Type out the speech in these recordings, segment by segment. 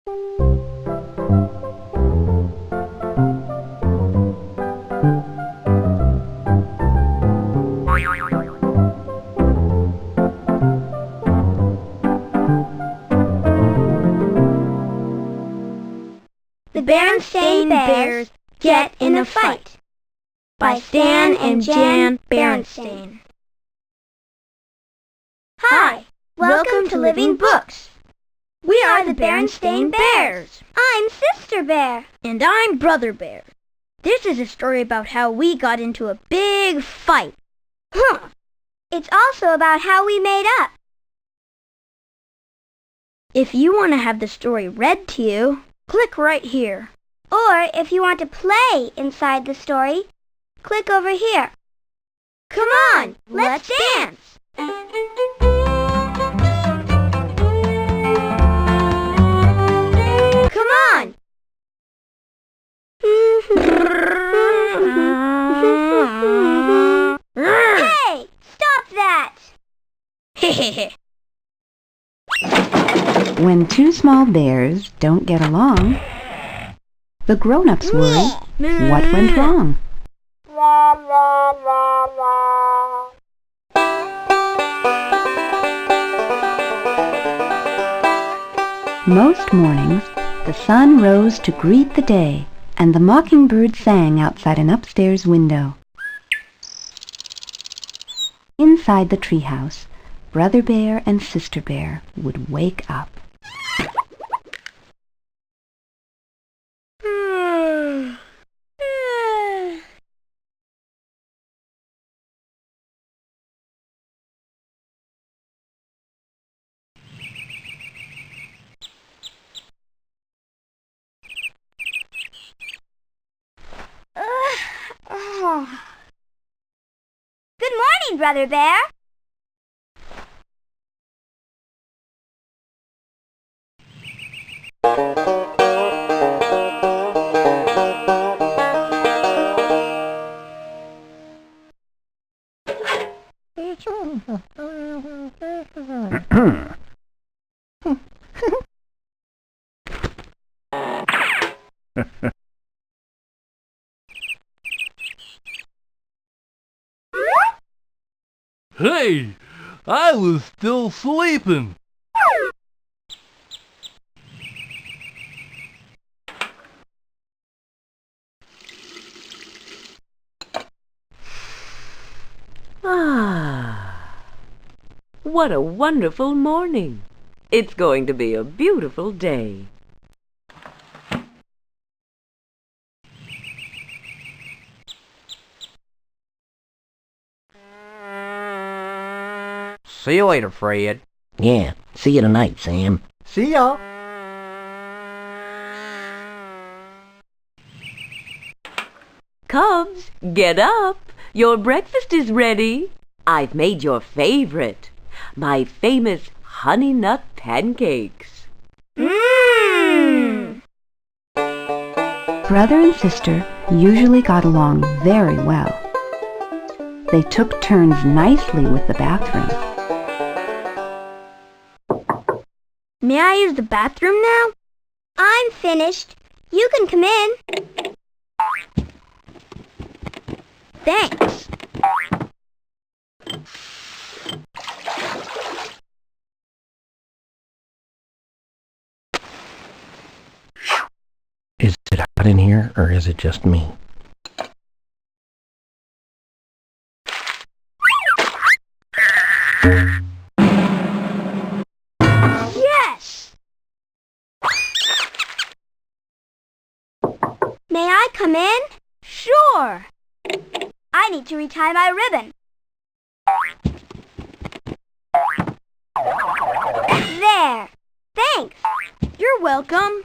The Berenstein Bears Get in a Fight by Stan and Jan Berenstein. Hi, welcome to Living Books. We are the Berenstein Bears. I'm Sister Bear. And I'm Brother Bear. This is a story about how we got into a big fight. It's also about how we made up. If you want to have the story read to you, click right here. Or if you want to play inside the story, click over here. Come on, let's dance! Come on! Hey! Stop that! When two small bears don't get along, the grown-ups worry, what went wrong? Most mornings, the sun rose to greet the day, and the mockingbird sang outside an upstairs window. Inside the treehouse, Brother Bear and Sister Bear would wake up. Good morning, Brother Bear. Hey, I was still sleeping. What a wonderful morning. It's going to be a beautiful day. See you later, Fred. Yeah, see you tonight, Sam. See ya. Cubs, get up. Your breakfast is ready. I've made your favorite, my famous honey nut pancakes. Mmm! Brother and sister usually got along very well. They took turns nicely with the bathroom. May I use the bathroom now? I'm finished. You can come in. Thanks. Is it hot in here, or is it just me? Yes! May I come in? Sure. I need to retie my ribbon. There! Thanks! You're welcome.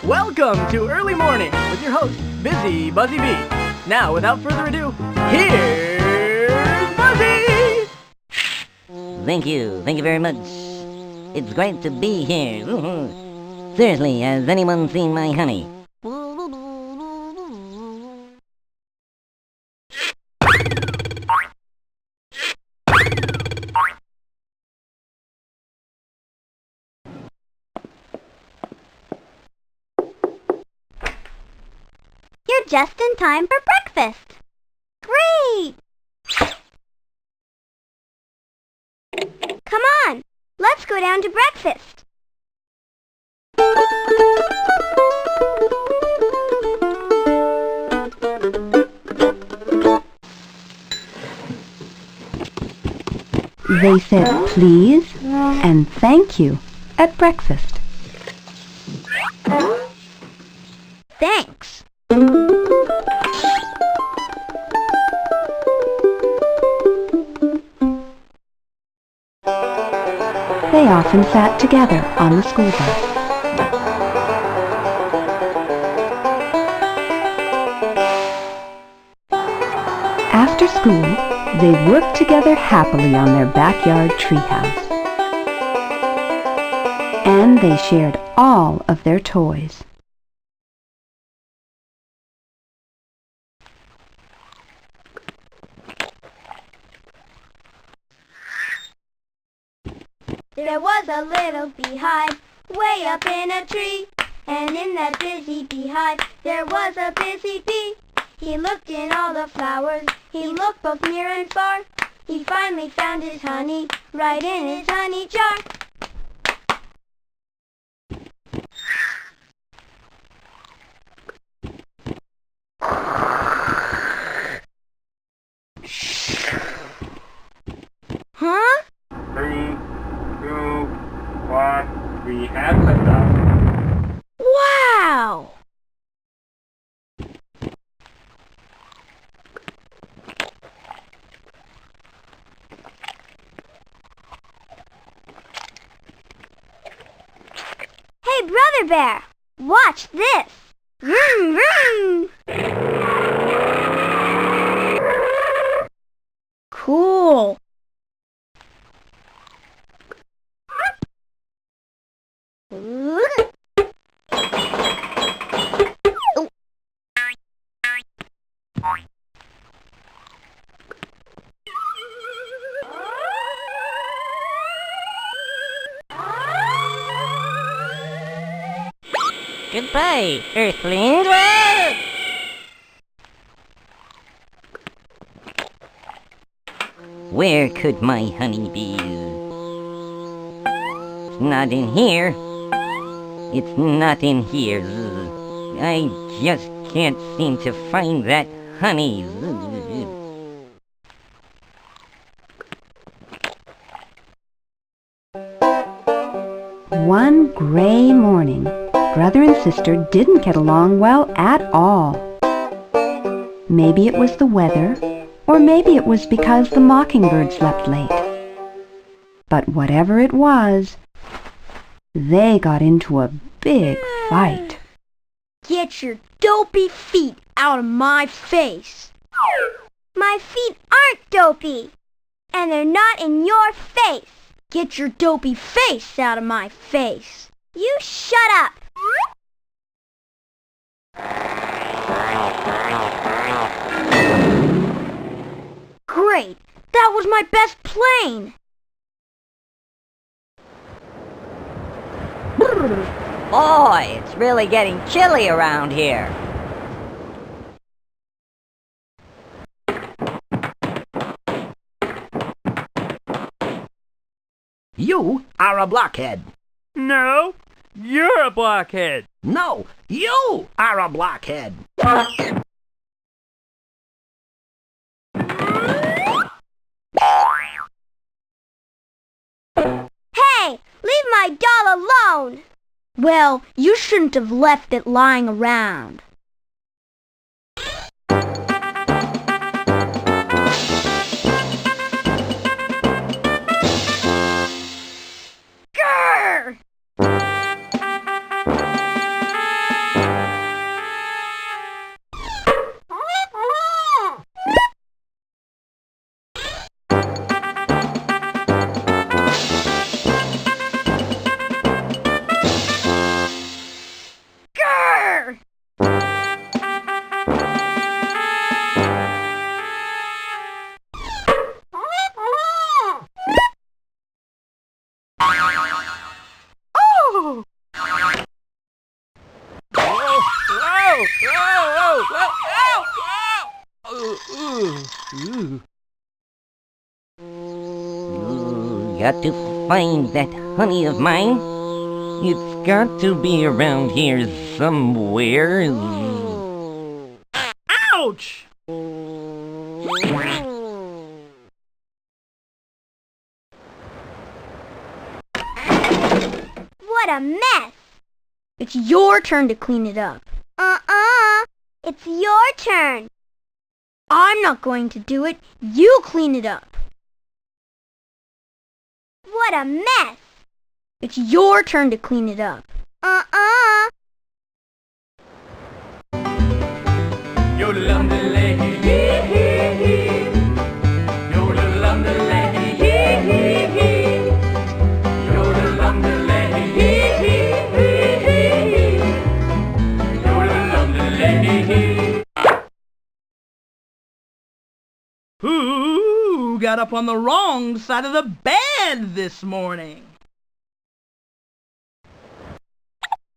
Welcome to Early Morning with your host, Busy Buzzy Bee. Now, without further ado, here's Thank you very much. It's great to be here. Seriously, has anyone seen my honey? You're just in time for breakfast. Great! Come on, let's go down to breakfast. They said please and thank you at breakfast. Thanks. They often sat together on the school bus. After school, they worked together happily on their backyard treehouse. And they shared all of their toys. There was a little beehive way up in a tree, and in that busy beehive there was a busy bee. He looked in all the flowers, he looked both near and far. He finally found his honey right in his honey jar. Huh? 3, 2, 1, we have the done. Wow! Hey, Brother Bear, watch this. Vroom, vroom. Cool. Goodbye, Earthlings. Where could my honey be? It's not in here. It's not in here. I just can't seem to find that honey. One gray morning, brother and sister didn't get along well at all. Maybe it was the weather, or maybe it was because the mockingbird slept late. But whatever it was, they got into a big fight. Get your dopey feet out of my face. My feet aren't dopey, and they're not in your face. Get your dopey face out of my face. You shut up. Great! That was my best plane! Boy, it's really getting chilly around here. You are a blockhead. No, you're a blockhead. No, you are a blockhead. Hey, leave my doll alone. Well, you shouldn't have left it lying around. Grr! Ooh. Got to find that honey of mine. It's got to be around here somewhere. Ouch! What a mess! It's your turn to clean it up. It's your turn. I'm not going to do it. You clean it up. What a mess! It's your turn to clean it up. Who got up on the wrong side of the bed this morning?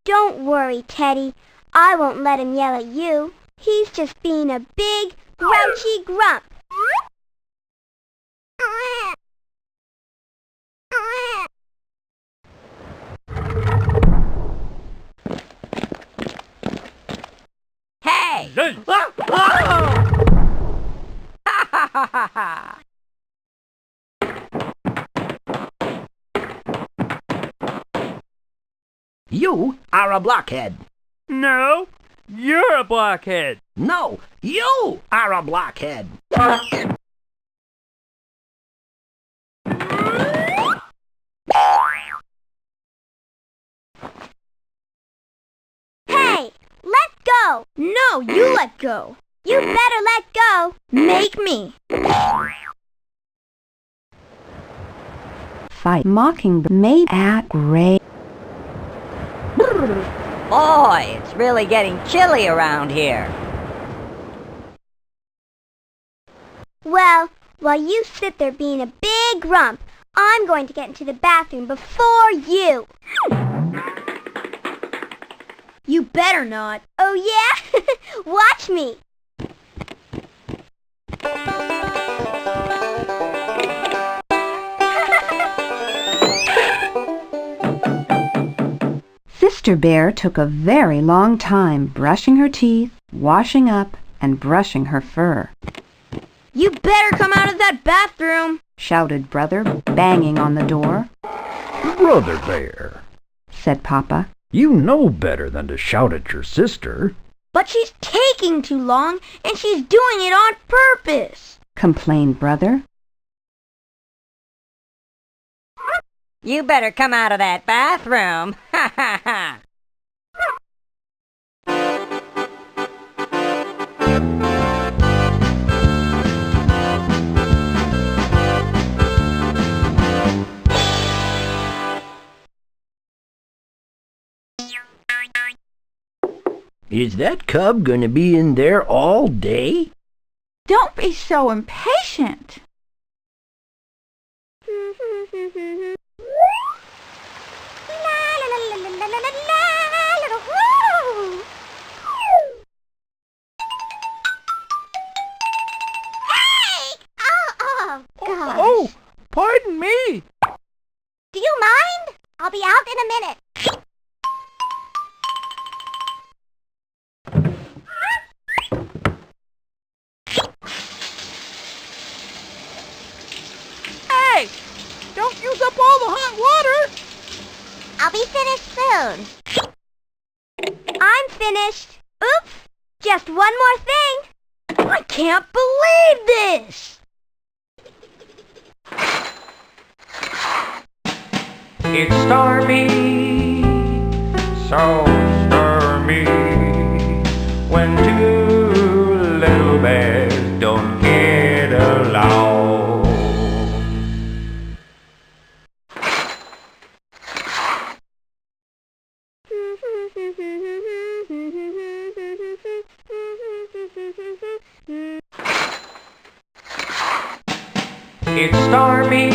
Don't worry, Teddy. I won't let him yell at you. He's just being a big, grouchy grump. Hey! You are a blockhead. No, you're a blockhead. No, you are a blockhead. Hey, let go. No, you let go. You better let go. Make me. Fight Mockingbird made at Gray. Boy, it's really getting chilly around here. Well, while you sit there being a big grump, I'm going to get into the bathroom before you. You better not. Oh yeah? Watch me. Sister Bear took a very long time brushing her teeth, washing up, and brushing her fur. You better come out of that bathroom, shouted Brother, banging on the door. Brother Bear, said Papa. You know better than to shout at your sister. But she's taking too long, and she's doing it on purpose, complained Brother. You better come out of that bathroom. Ha ha ha. Is that cub gonna be in there all day? Don't be so impatient. Oh, pardon me. Do you mind? I'll be out in a minute. Hey! Don't use up all the hot water! I'll be finished soon. I'm finished. Oops! Just one more thing. I can't believe this! It's stormy, so stormy, when two little bears don't get along. It's stormy,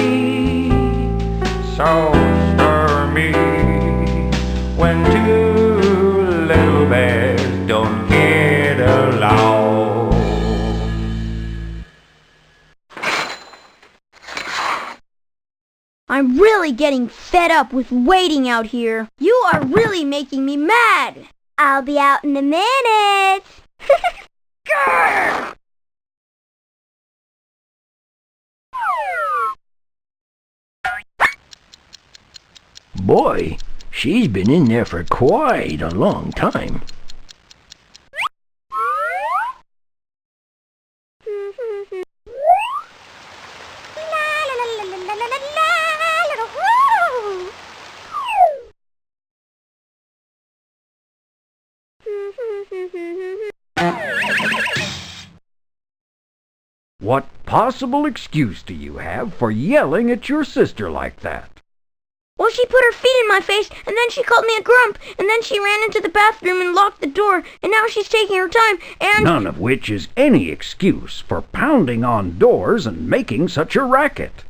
so stormy, when two little bears don't get along. I'm really getting fed up with waiting out here. You are really making me mad. I'll be out in a minute. Grr! Boy, she's been in there for quite a long time. What possible excuse do you have for yelling at your sister like that? Well, she put her feet in my face, and then she called me a grump, and then she ran into the bathroom and locked the door, and now she's taking her time, and... None of which is any excuse for pounding on doors and making such a racket.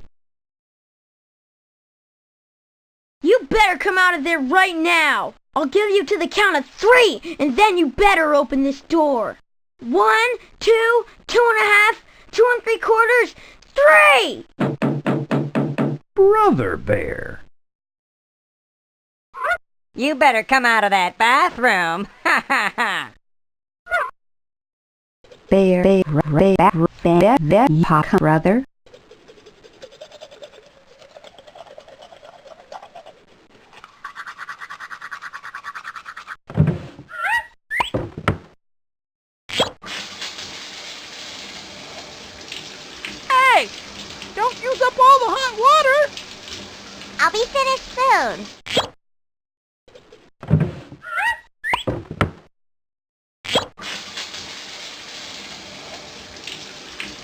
You better come out of there right now. I'll give you to the count of 3, and then you better open this door. 1, 2, 2.5, 2 3/4, 3! Brother Bear. You better come out of that bathroom. Ha ha ha. Bear, brother. Hey! Don't use up all the hot water! I'll be finished soon.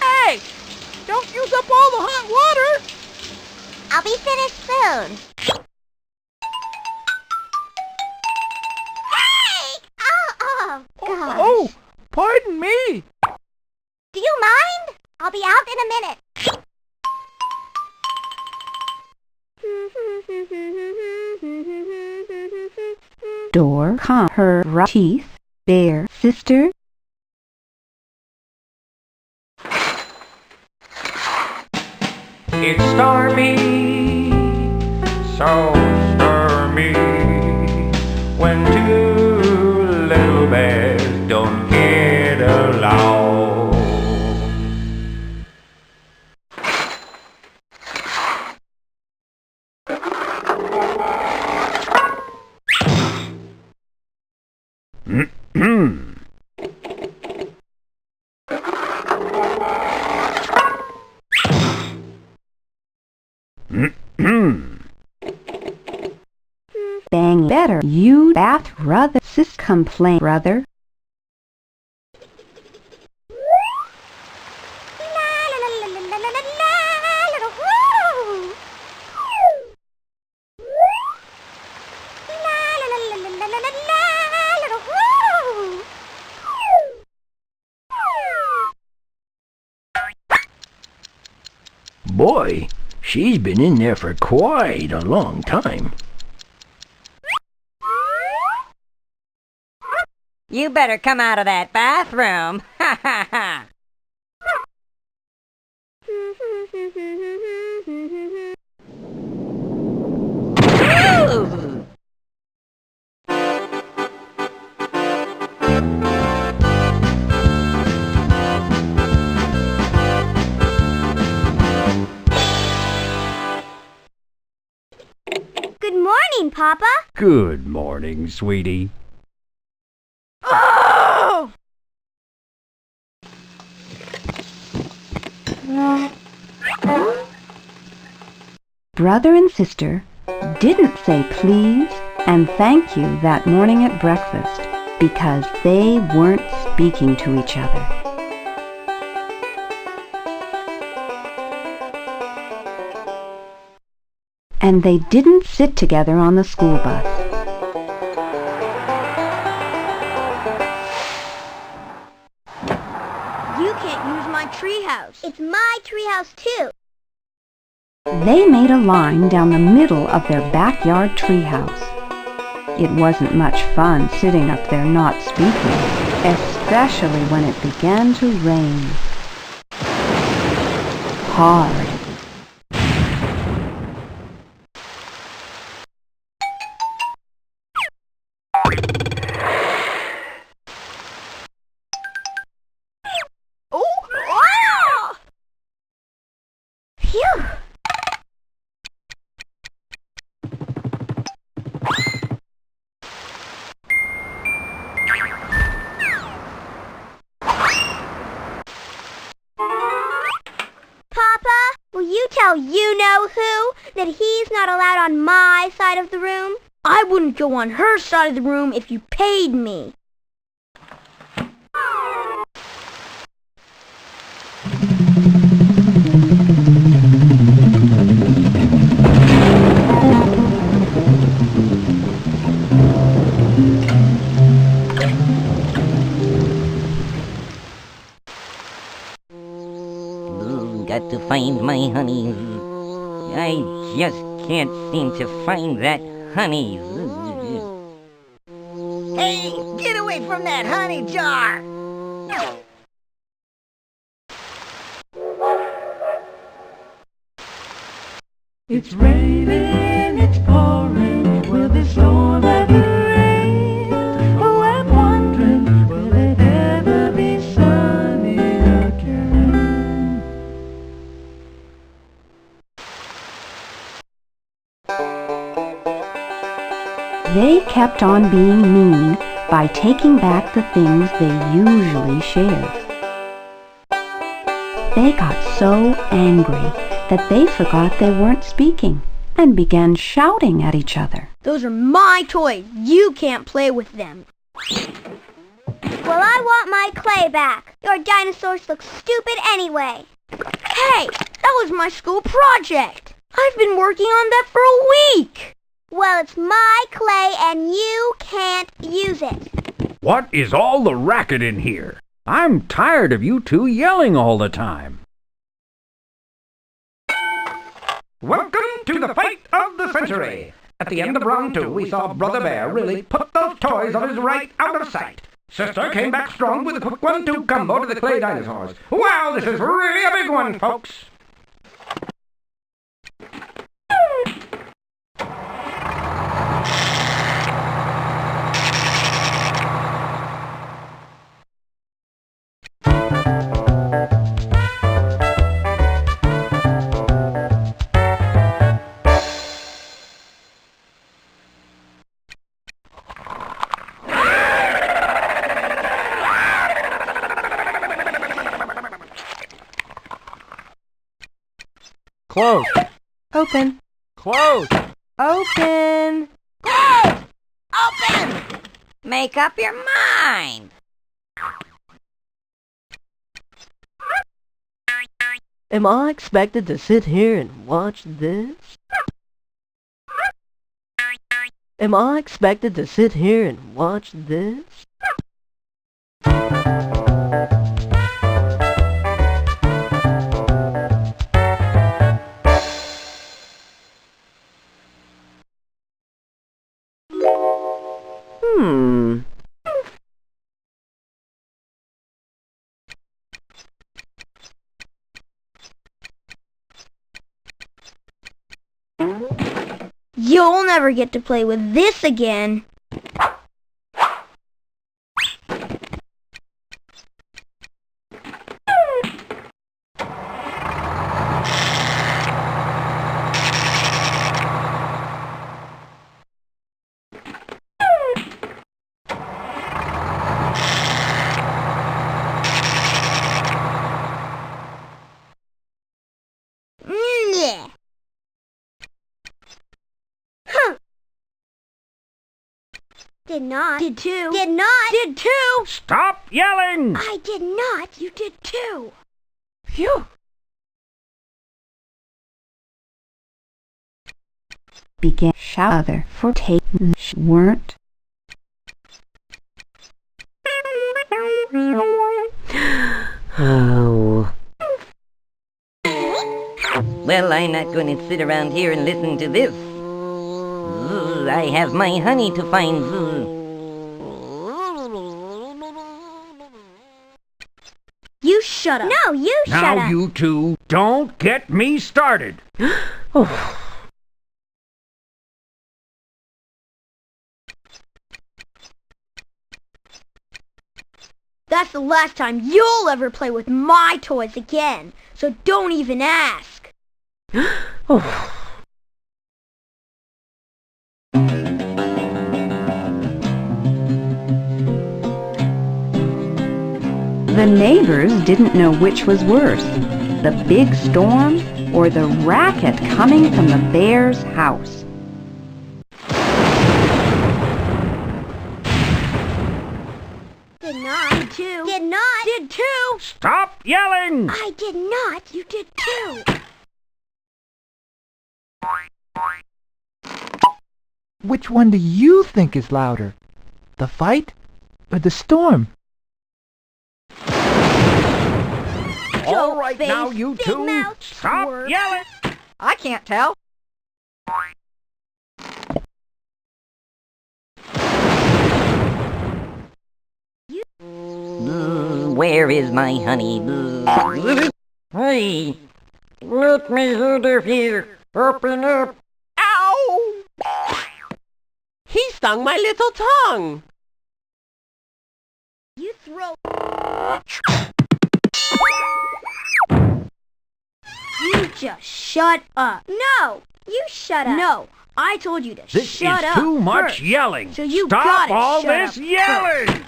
Hey! Don't use up all the hot water! I'll be finished soon. Hey! Oh, gosh. Oh, pardon me! Do you mind? I'll be out in a minute. Door, her teeth, bear, sister. It's stormy, so stormy, when two little bears don't get along. Bang better, you bath brother, sis complain brother. Boy, she's been in there for quite a long time. You better come out of that bathroom. Ha ha ha. Ooh. Good morning, Papa. Good morning, sweetie. Oh! Brother and sister didn't say please and thank you that morning at breakfast because they weren't speaking to each other. And they didn't sit together on the school bus. You can't use my treehouse. It's my treehouse, too. They made a line down the middle of their backyard treehouse. It wasn't much fun sitting up there not speaking, especially when it began to rain. Hard. Phew! Papa, will you tell you-know-who that he's not allowed on my side of the room? I wouldn't go on her side of the room if you paid me. Got to find my honey. I just can't seem to find that honey. Hey, get away from that honey jar! It's raining, it's pouring, will this storm ever rain? Oh, I'm wondering, will it ever be sunny again? They kept on being mean by taking back the things they usually shared. They got so angry that they forgot they weren't speaking and began shouting at each other. Those are my toys. You can't play with them. Well, I want my clay back. Your dinosaurs look stupid anyway. Hey, that was my school project. I've been working on that for a week. Well, it's my clay and you can't use it. What is all the racket in here? I'm tired of you two yelling all the time. Welcome to the fight of the century. At the end of round 2, we saw Brother Bear really put those toys of his right out of sight. Sister came back strong with a quick 1-2 combo to the clay dinosaurs. Wow, this is really a big one, folks. Close. Open. Close. Open. Close! Open! Make up your mind. Am I expected to sit here and watch this? Am I expected to sit here and watch this? You'll never get to play with this again. Yeah. Huh. Did not. Did too. Did not. Did too. Stop yelling! I did not. You did too. Phew! Began shout other for taking weren't. Oh. Well, I'm not going to sit around here and listen to this. I have my honey to find. You shut up. No, you shut up. Now you two, don't get me started. Oh. That's the last time you'll ever play with my toys again, so don't even ask. Oh. The neighbors didn't know which was worse, the big storm or the racket coming from the bear's house. Did not. Did too. Did not. Did too. Stop yelling! I did not. You did too. Which one do you think is louder? The fight or the storm? All right, face, now you big two, mouth, stop swerve. yelling! I can't tell. Where is my honey? Hey, let me out of here. Open up. Ow! He stung my little tongue. You throw. You just shut up. No, you shut up. No, I told you to This shut is up too much first. yelling. So you Stop gotta all shut this up yelling!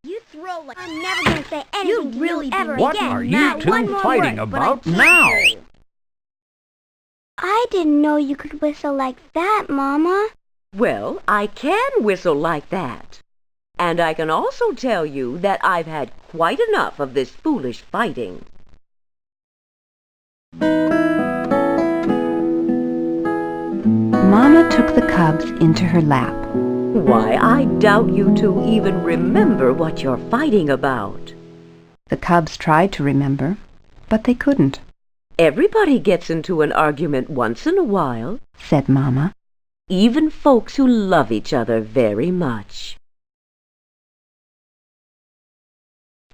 You throw like I'm never gonna say anything to really you ever What again. are you Not two one more fighting word, but I about can't now? hear you. I didn't know you could whistle like that, Mama. Well, I can whistle like that. And I can also tell you that I've had quite enough of this foolish fighting. Mama took the cubs into her lap. Why, I doubt you two even remember what you're fighting about. The cubs tried to remember, but they couldn't, Everybody gets into an argument once in a while, said Mama. even folks who love each other very much.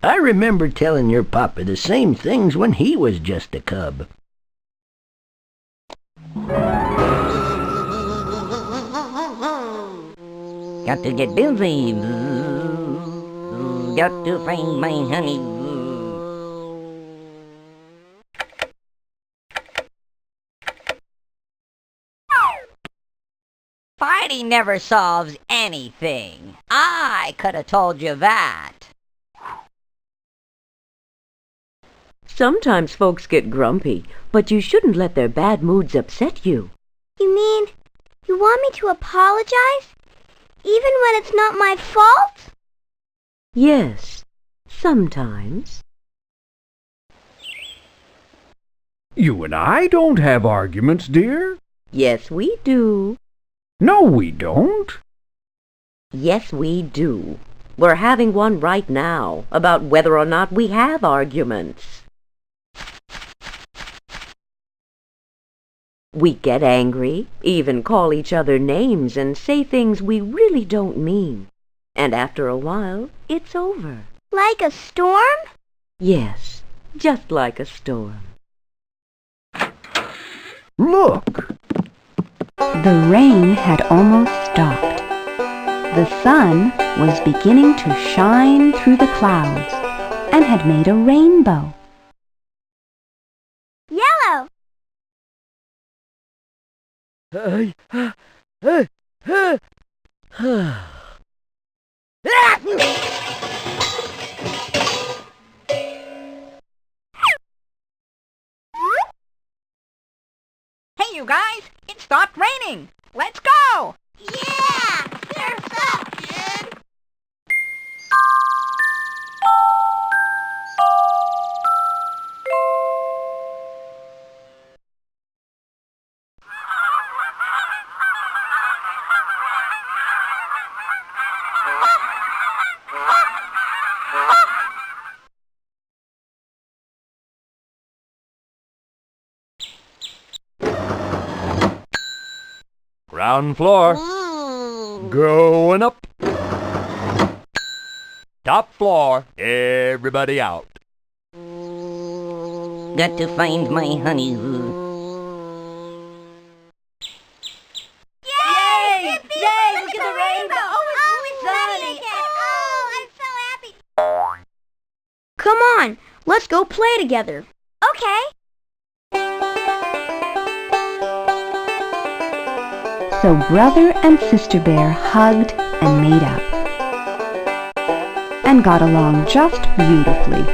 I remember telling your papa the same things when he was just a cub. Got to get busy. Got to find my honey. Fighting never solves anything. I could have told you that. Sometimes folks get grumpy, but you shouldn't let their bad moods upset you. You mean you want me to apologize? Even when it's not my fault? Yes, sometimes. You and I don't have arguments, dear. Yes, we do. No, we don't. Yes, we do. We're having one right now about whether or not we have arguments. We get angry, even call each other names and say things we really don't mean. And after a while, it's over. Like a storm? Yes, just like a storm. Look! The rain had almost stopped. The sun was beginning to shine through the clouds and had made a rainbow. Yellow! Hey, you guys! It stopped raining! Let's go! Yeah! Surf's up, kid! Ground floor. Going up. Top floor. Everybody out. Got to find my honey. Yeah! Let's go play together. Okay. So Brother and Sister Bear hugged and made up. And got along just beautifully.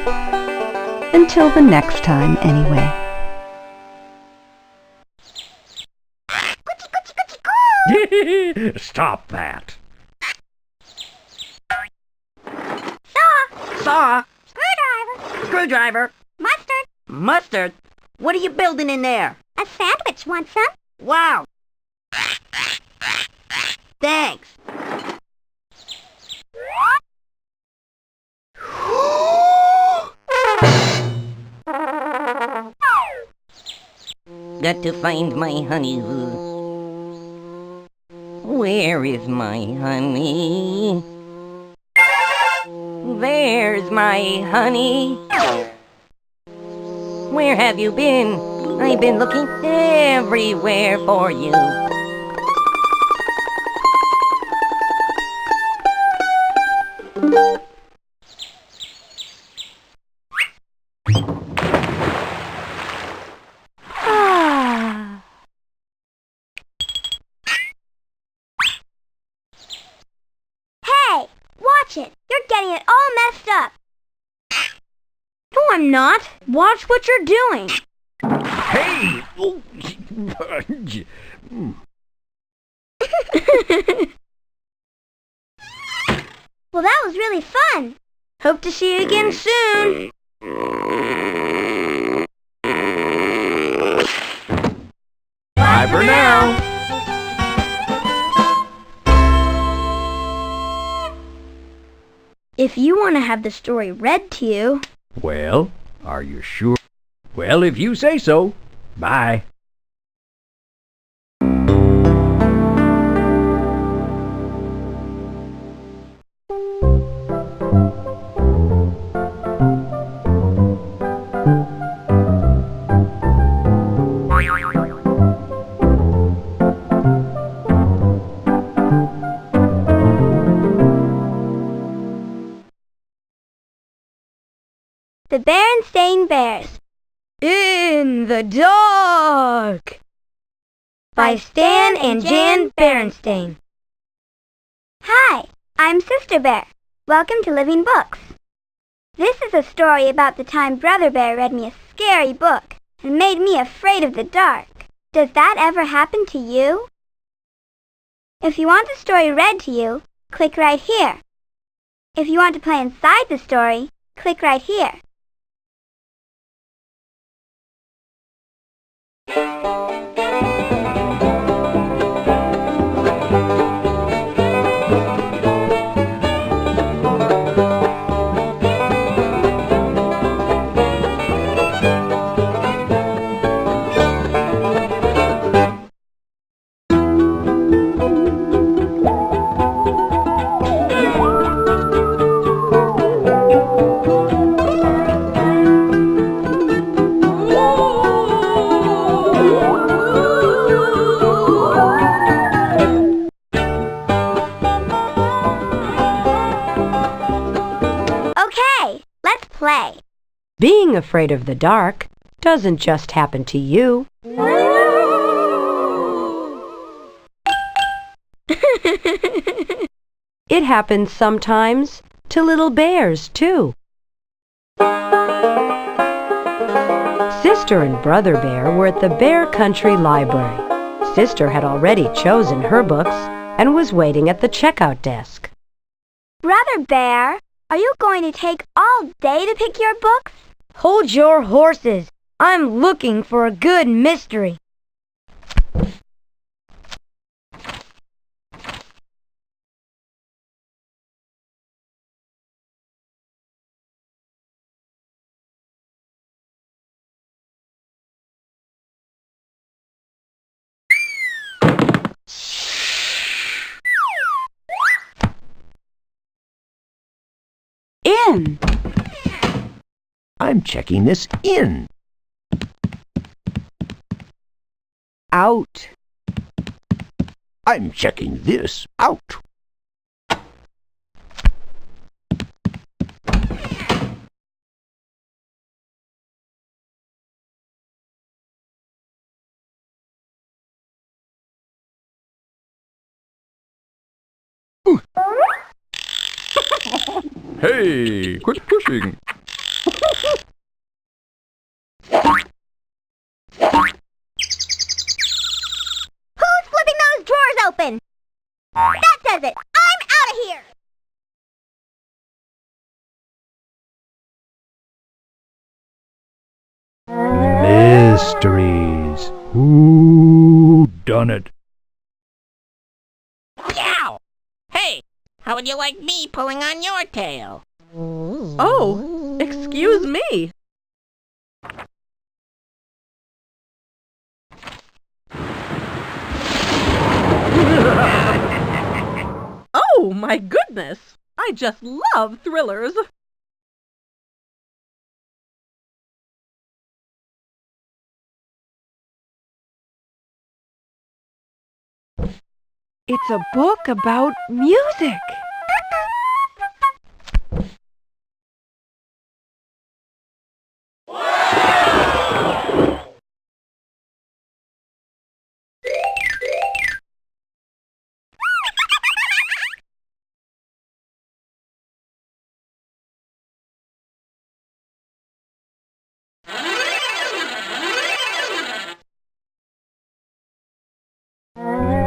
Until the next time, anyway. Stop that. Saw. Screwdriver. Screwdriver. Mustard. Mustard. What are you building in there? A sandwich. Want some? Wow. Thanks. Got to find my honey. Where is my honey? There's my honey. Where have you been? I've been looking everywhere for you. Hey, watch it. You're getting it all messed up. No, I'm not. Watch what you're doing. Hey! Well, that was really fun. Hope to see you again soon. Bye for now. If you want to have the story read to you... Well, are you sure? Well, if you say so. Bye. The Berenstein Bears. In the Dark by Stan and Jan Berenstein. Hi, I'm Sister Bear. Welcome to Living Books. This is a story about the time Brother Bear read me a scary book and made me afraid of the dark. Does that ever happen to you? If you want the story read to you, click right here. If you want to play inside the story, click right here. Play. Being afraid of the dark doesn't just happen to you. It happens sometimes to little bears, too. Sister and Brother Bear were at the Bear Country Library. Sister had already chosen her books and was waiting at the checkout desk. Brother Bear, are you going to take all day to pick your books? Hold your horses. I'm looking for a good mystery. In. I'm checking this in. Out. I'm checking this out. Hey, quit pushing. Who's flipping those drawers open? That does it. I'm out of here. Mysteries. Who done it? Yow! Hey, how would you like me pulling on your tail? Oh, excuse me. Oh, my goodness. I just love thrillers. It's a book about music.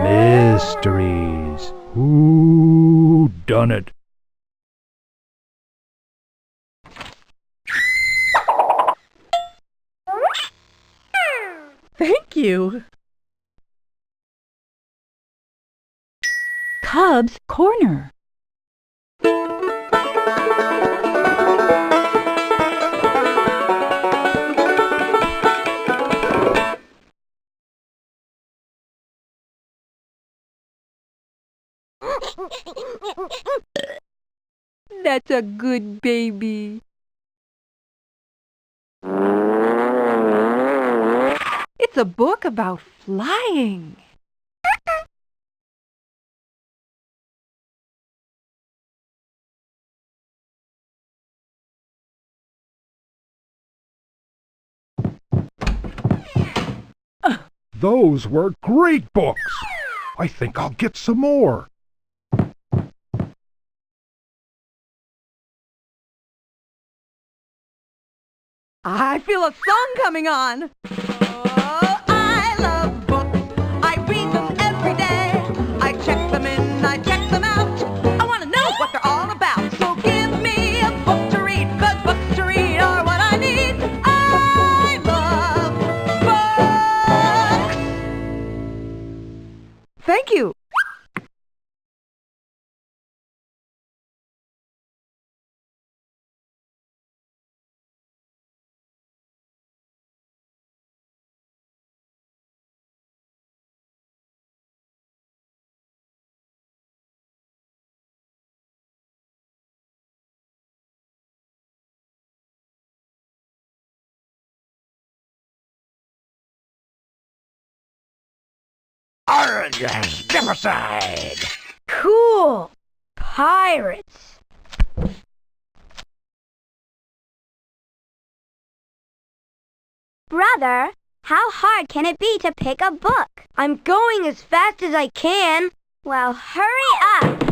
Mysteries. Who done it? Thank you. Cub's Corner. That's a good baby. It's a book about flying. Those were great books. I think I'll get some more. I feel a song coming on. Oh, I love books. I read them every day. I check them in, I check them out. I want to know what they're all about. So give me a book to read, 'cause books to read are what I need. I love books. Thank you. Berenstein. Cool. Pirates. Brother, how hard can it be to pick a book? I'm going as fast as I can. Well, hurry up.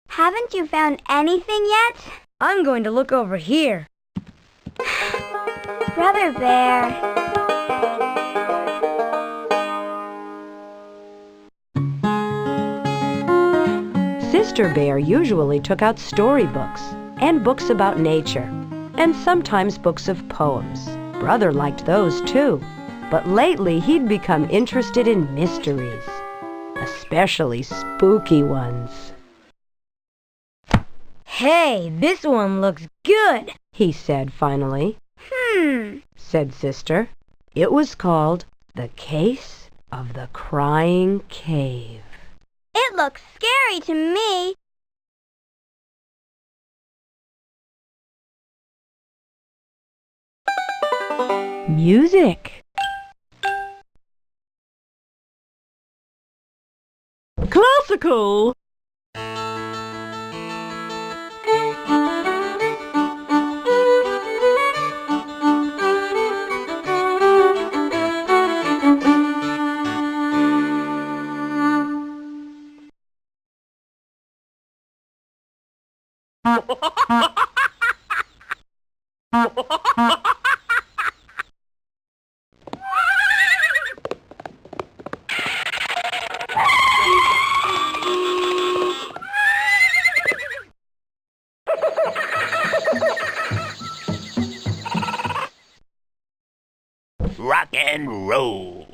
Haven't you found anything yet? I'm going to look over here. Brother Bear. Sister Bear usually took out storybooks and books about nature, and sometimes books of poems. Brother liked those too, but lately he'd become interested in mysteries, especially spooky ones. Hey, this one looks good, he said finally. Said Sister. It was called The Case of the Crying Cave. It looks scary to me. Music. Classical. Rock and roll.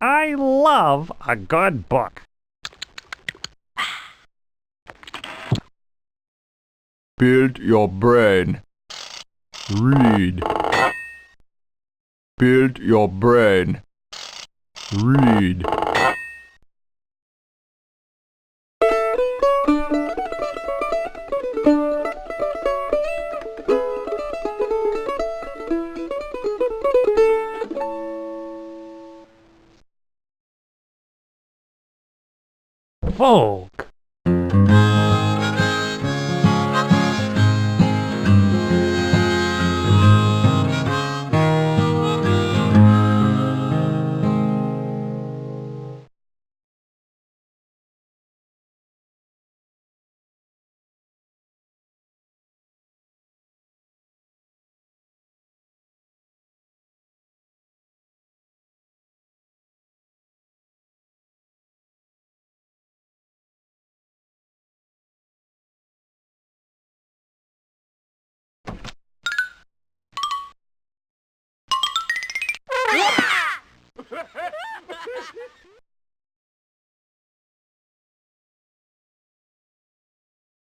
I love a good book. Build your brain. Read. Build your brain. Read. Folk.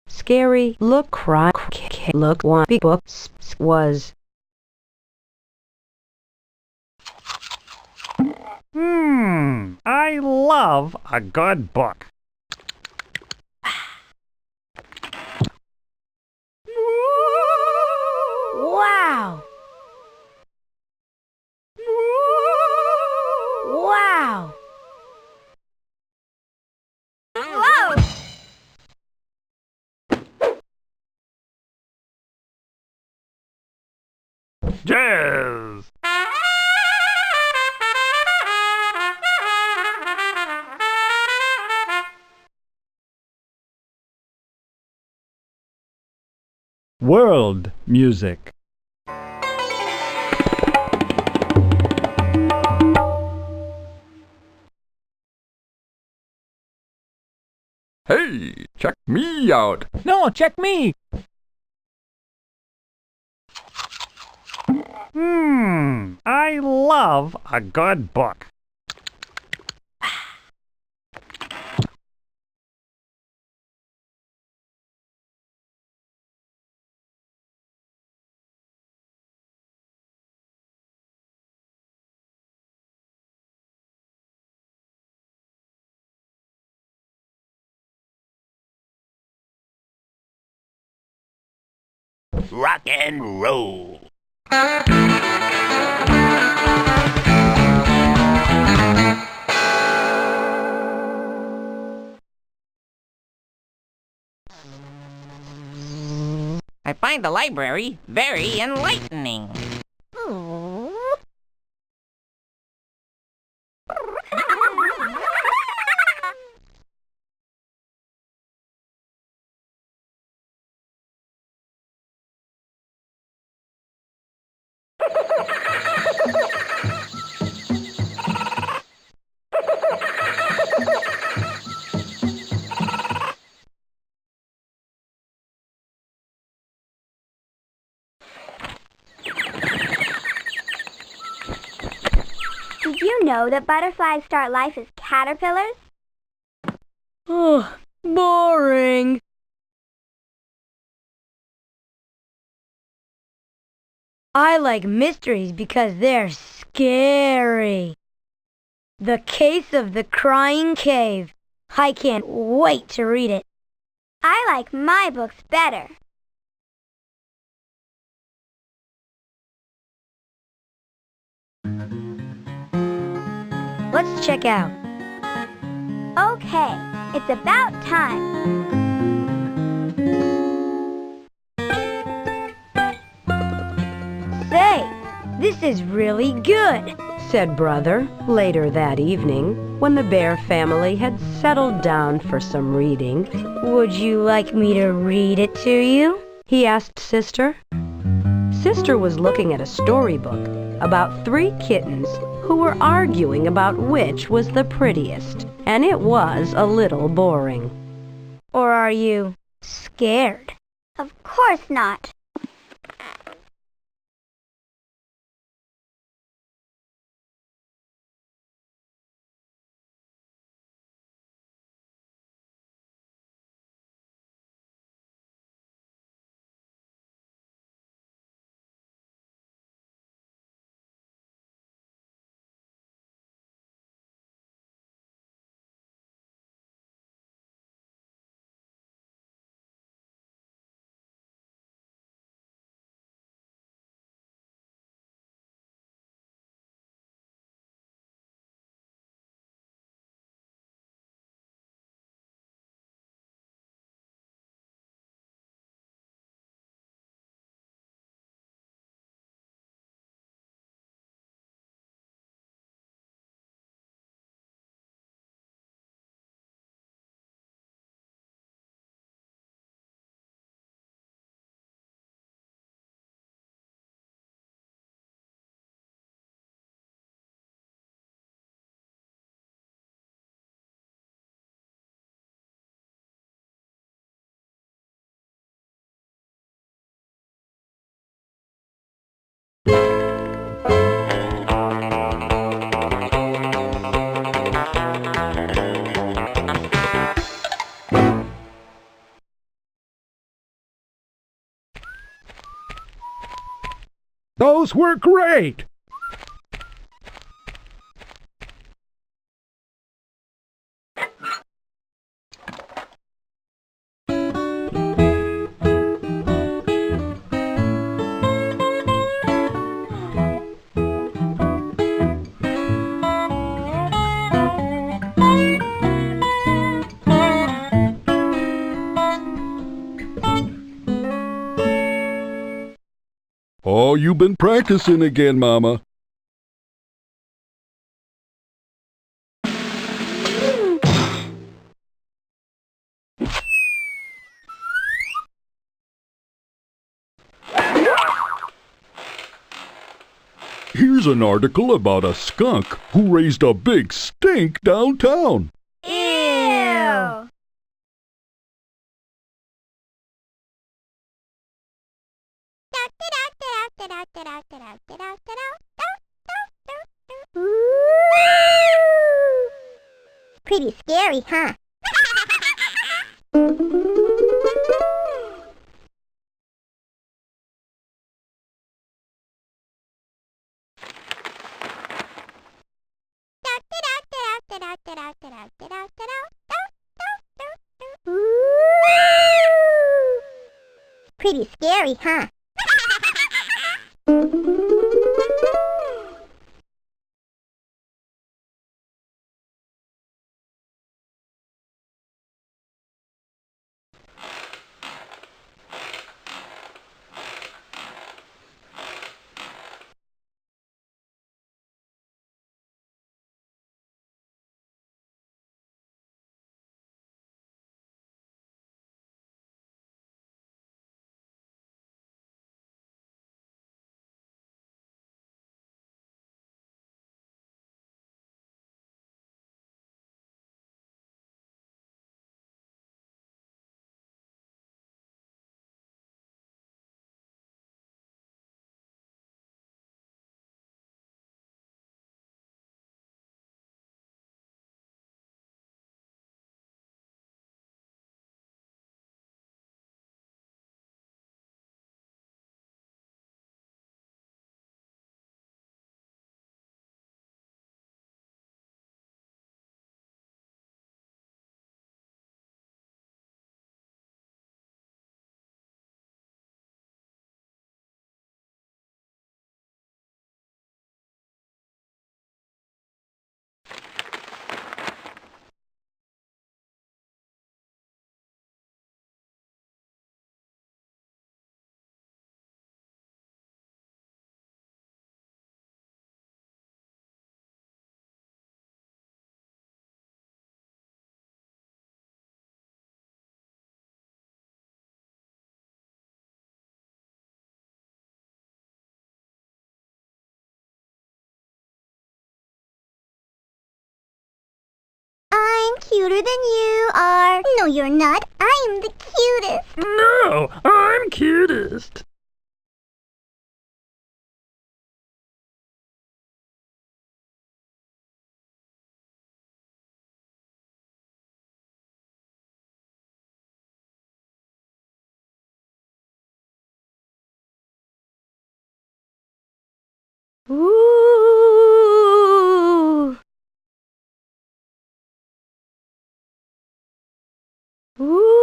Scary, look, cry, look, one big book was. I love a good book. Wow! Wow! Whoa! Jazz. World music. Hey, check me out. No, check me. I love a good book. Rock and roll. I find the library very enlightening. Did you know that butterflies start life as caterpillars? Oh, boring. I like mysteries because they're scary. The Case of the Crying Cave. I can't wait to read it. I like my books better. Let's check out. Okay, it's about time. Say, this is really good, said Brother later that evening when the Bear family had settled down for some reading. Would you like me to read it to you? He asked Sister. Sister was looking at a storybook about 3 kittens who were arguing about which was the prettiest, and it was a little boring. Or are you scared? Of course not. Those were great! Oh, you've been practicing again, Mama. Here's an article about a skunk who raised a big stink downtown. Ew! Pretty scary, huh? Pretty scary, huh? cuter than you are. No, you're not. I am the cutest. No, I'm cutest. Ooh. Ooh.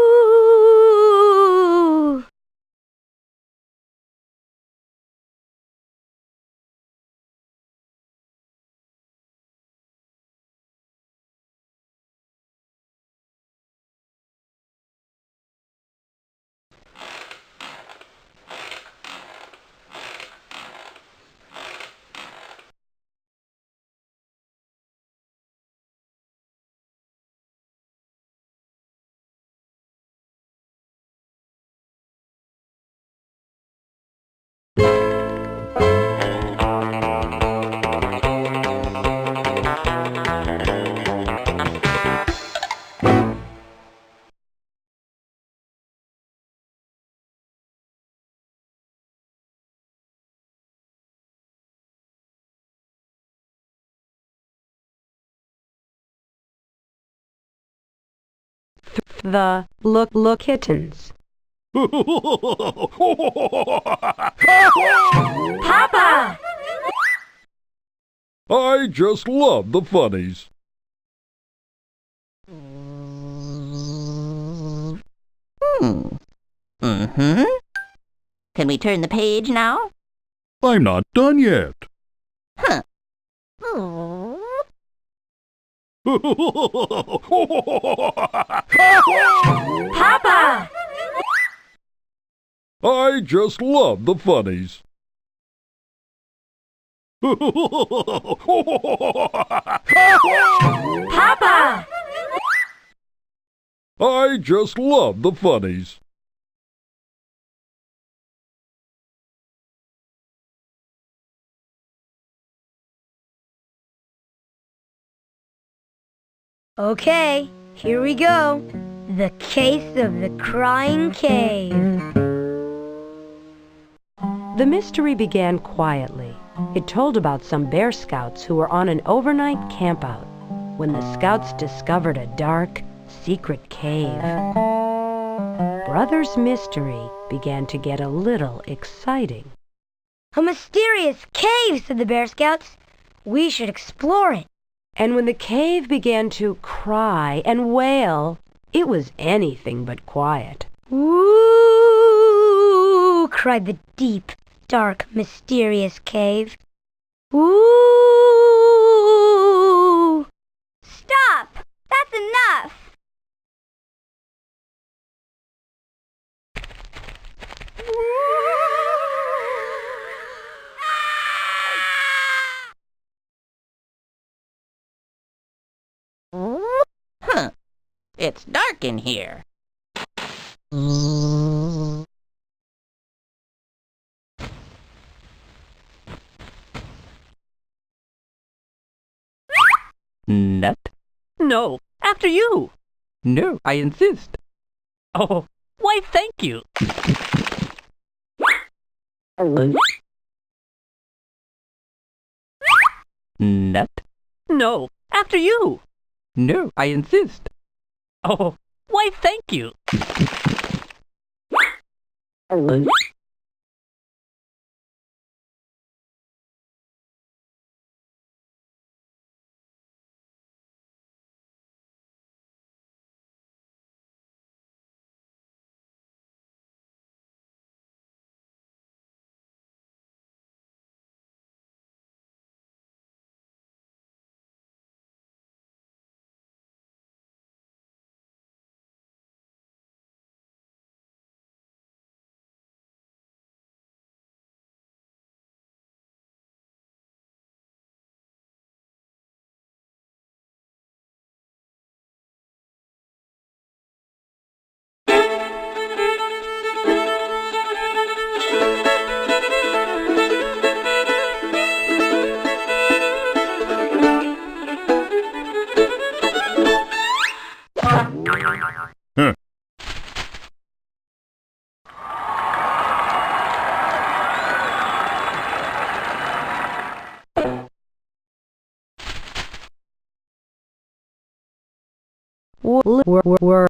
The look kittens. Papa! I just love the funnies. Can we turn the page now? I'm not done yet. Huh. Papa! I just love the funnies. Papa! I just love the funnies. Okay, here we go. The Case of the Crying Cave. The mystery began quietly. It told about some Bear Scouts who were on an overnight campout when the Scouts discovered a dark, secret cave. Brothers' mystery began to get a little exciting. A mysterious cave, said the Bear Scouts. We should explore it. And when the cave began to cry and wail, it was anything but quiet. Ooh, cried the deep, dark, mysterious cave. Ooh! Stop! That's enough! Huh. It's dark in here. Nut? No, after you. No, I insist. Oh, why thank you. Nut? No, after you. No, I insist. Oh, why thank you.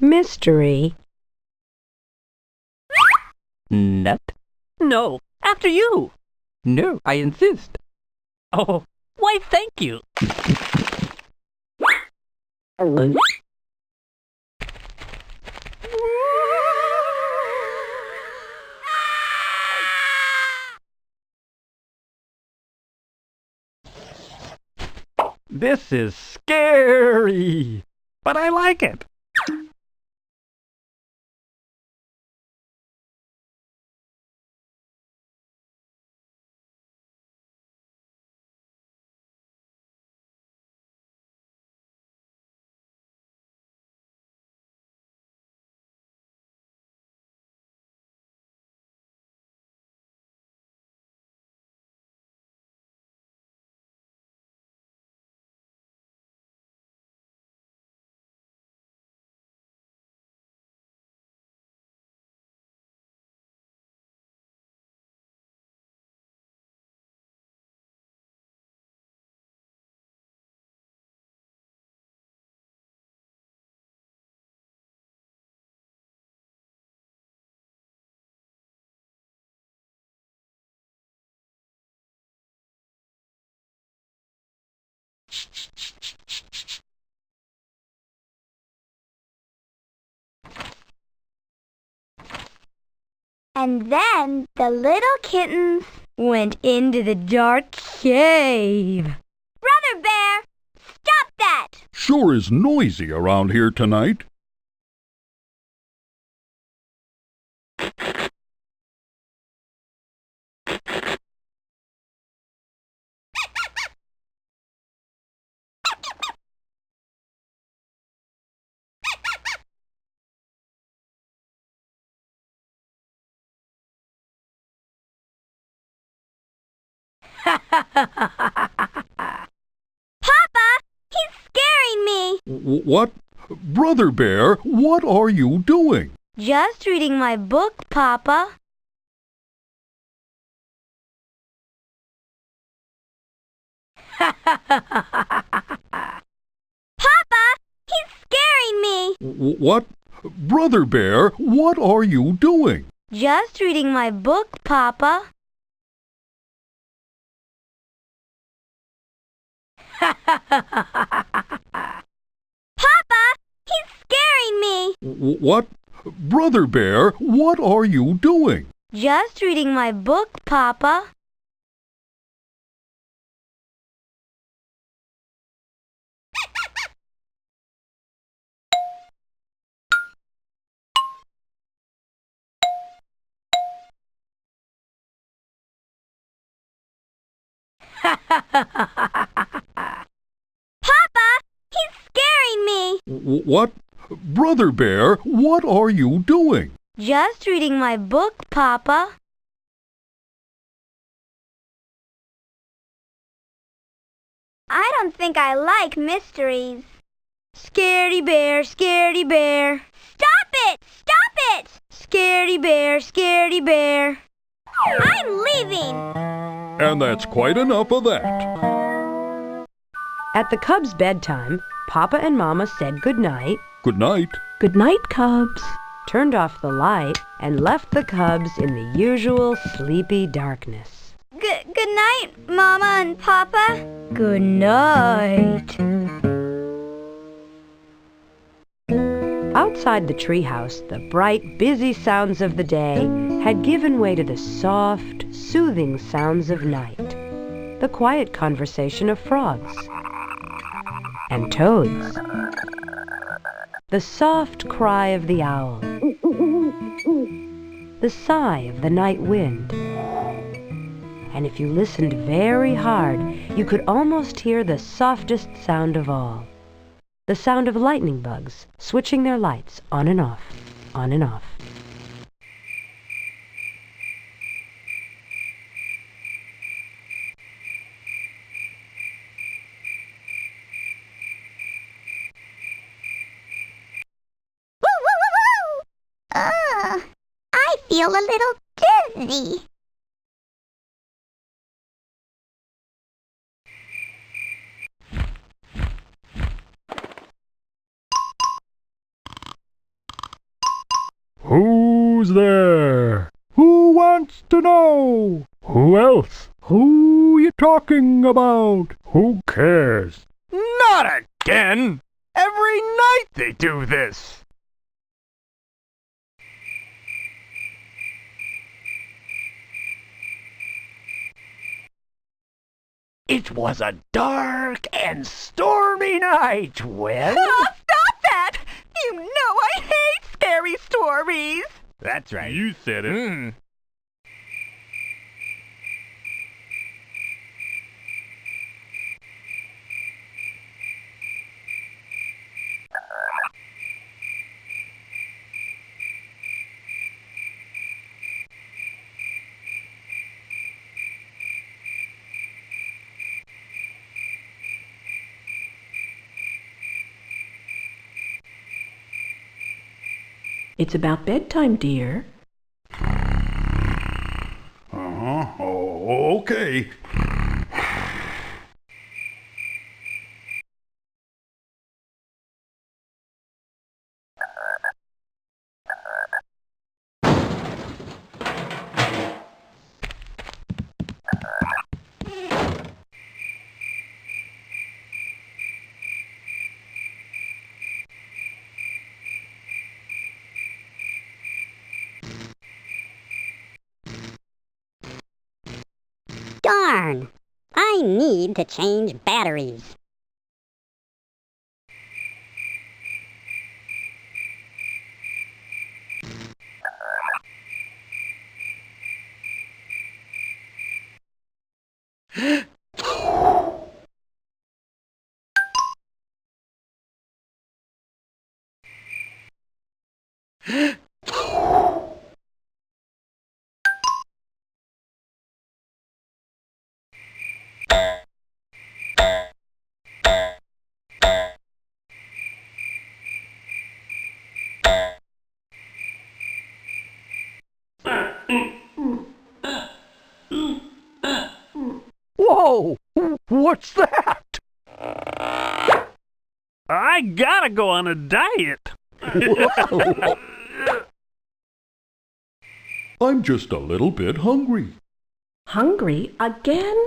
mystery. Nut? No, after you. No, I insist. Oh, why thank you. This is scary, but I like it. And then the little kittens went into the dark cave. Brother Bear, stop that! Sure is noisy around here tonight. Papa, he's scaring me. What? Brother Bear, what are you doing? Just reading my book, Papa. Papa, he's scaring me. What? Brother Bear, what are you doing? Just reading my book, Papa. Papa, he's scaring me. What? Brother Bear, what are you doing? Just reading my book, Papa. Papa, he's scaring me. What? Brother Bear, what are you doing? Just reading my book, Papa. I don't think I like mysteries. Scaredy bear, scaredy bear. Stop it! Stop it! Scaredy bear, scaredy bear. I'm leaving. And that's quite enough of that. At the cubs' bedtime, Papa and Mama said good night. Good night. Good night, cubs. Turned off the light and left the cubs in the usual sleepy darkness. Good night, Mama and Papa. Good night. Outside the treehouse, the bright, busy sounds of the day had given way to the soft, soothing sounds of night. The quiet conversation of frogs and toads. The soft cry of the owl. The sigh of the night wind. And if you listened very hard, you could almost hear the softest sound of all. The sound of lightning bugs switching their lights on and off, on and off. I feel a little dizzy. Who's there? Who wants to know? Who else? Who you talking about? Who cares? Not again! Every night they do this! It was a dark and stormy night when... Oh, stop that! You know I hate scary stories! That's right. You said it. It's about bedtime, dear. Oh, okay. Darn! I need to change batteries. Whoa! What's that? I gotta go on a diet. I'm just a little bit hungry. Hungry again?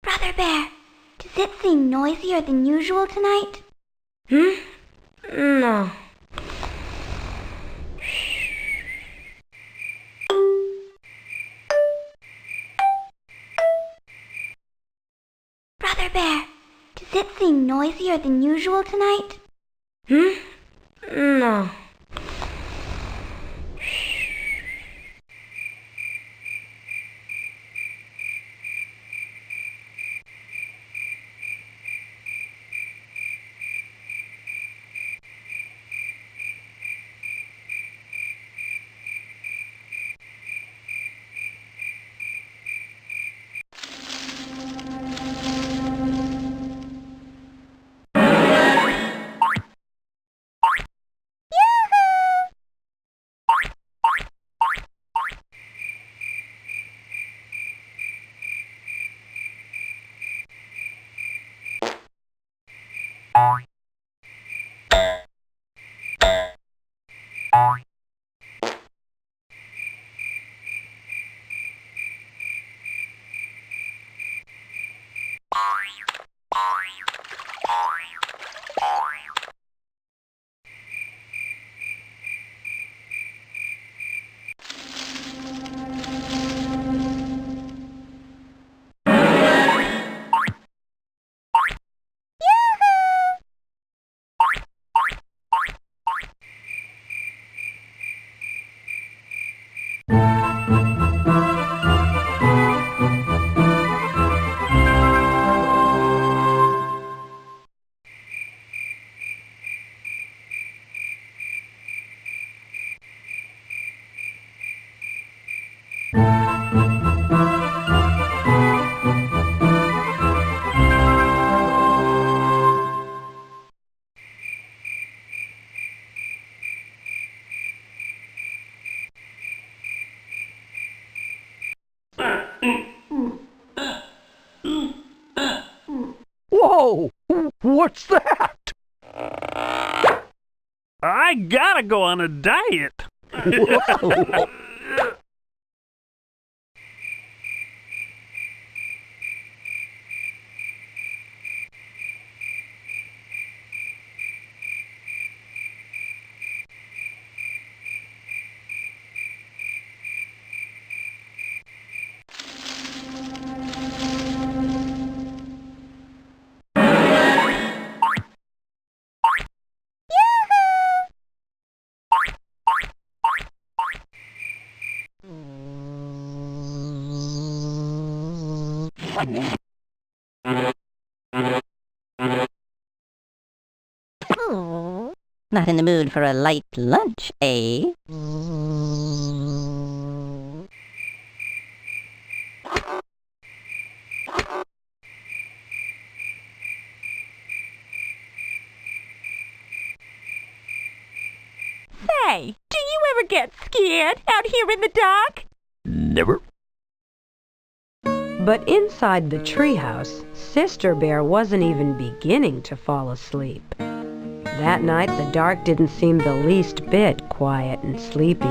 Brother Bear, does it seem noisier than usual tonight? No. Brother Bear, does it seem noisier than usual tonight? No. Whoa! What's that? I gotta go on a diet. Whoa. Not in the mood for a light lunch, eh? Say, do you ever get scared out here in the dark? Never. But inside the treehouse, Sister Bear wasn't even beginning to fall asleep. That night, the dark didn't seem the least bit quiet and sleepy.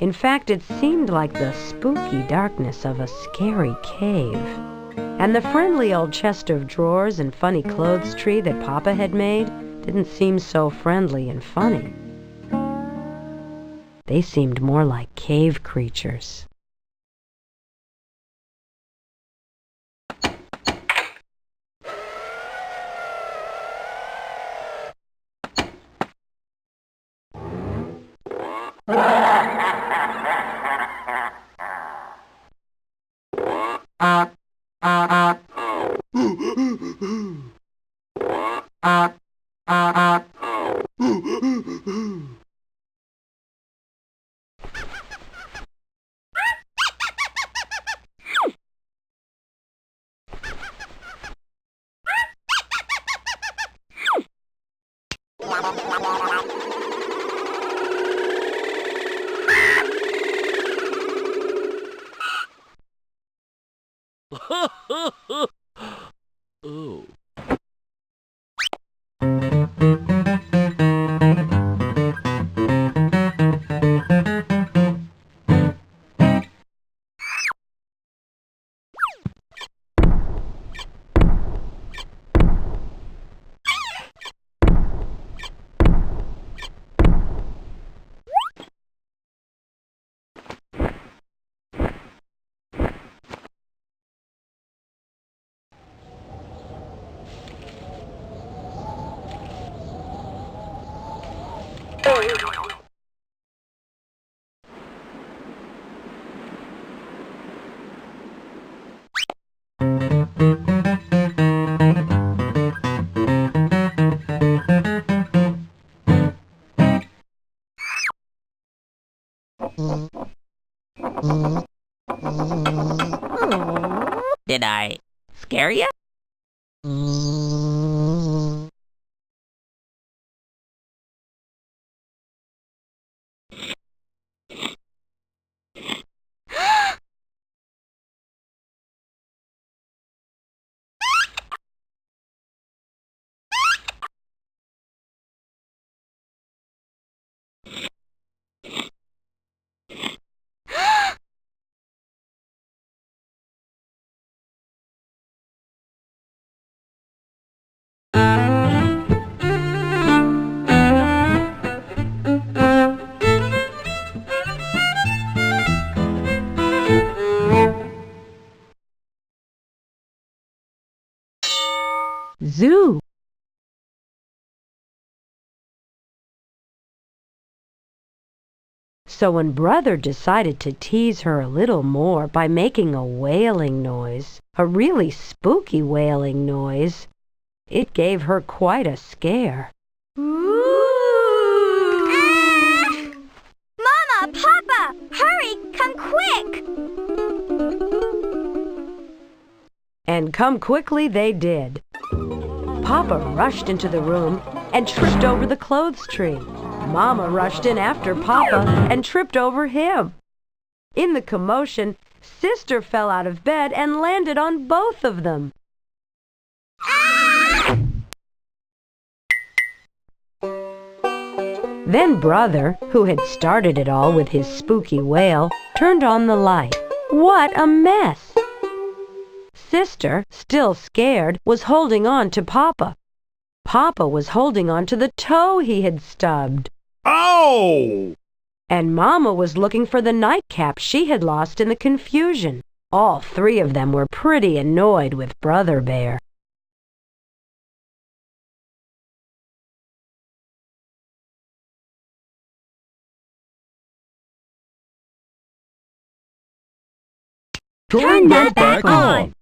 In fact, it seemed like the spooky darkness of a scary cave. And the friendly old chest of drawers and funny clothes tree that Papa had made didn't seem so friendly and funny. They seemed more like cave creatures. Oh. Did I scare you? Zoo! So when Brother decided to tease her a little more by making a wailing noise, a really spooky wailing noise, it gave her quite a scare. Mama! Papa! Hurry! Come quick! And come quickly they did. Papa rushed into the room and tripped over the clothes tree. Mama rushed in after Papa and tripped over him. In the commotion, Sister fell out of bed and landed on both of them. Then Brother, who had started it all with his spooky wail, turned on the light. What a mess! Sister, still scared, was holding on to Papa. Papa was holding on to the toe he had stubbed. Ow! And Mama was looking for the nightcap she had lost in the confusion. All three of them were pretty annoyed with Brother Bear. Turn that back on!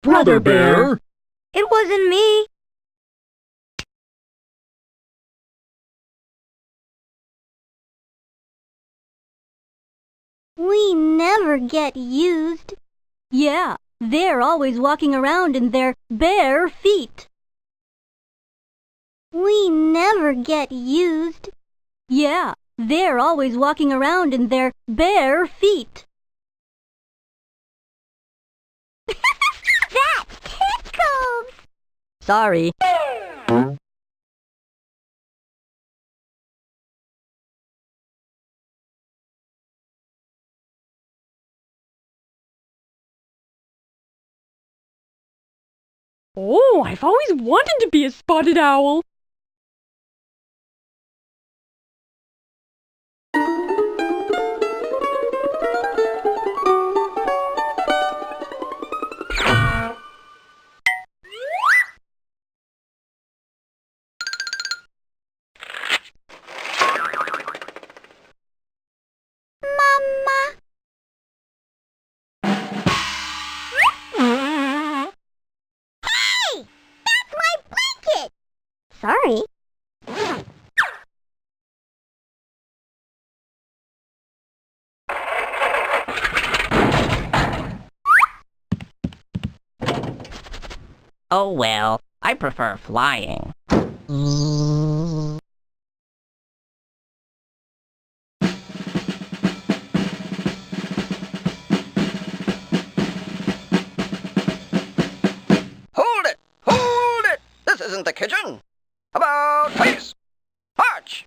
Brother Bear! It wasn't me. We never get used. Yeah, they're always walking around in their bare feet. We never get used. Yeah, they're always walking around in their bare feet. That tickles! Sorry. Oh, I've always wanted to be a spotted owl. Sorry. Oh well, I prefer flying. Hold it! Hold it! This isn't the kitchen! About face! March!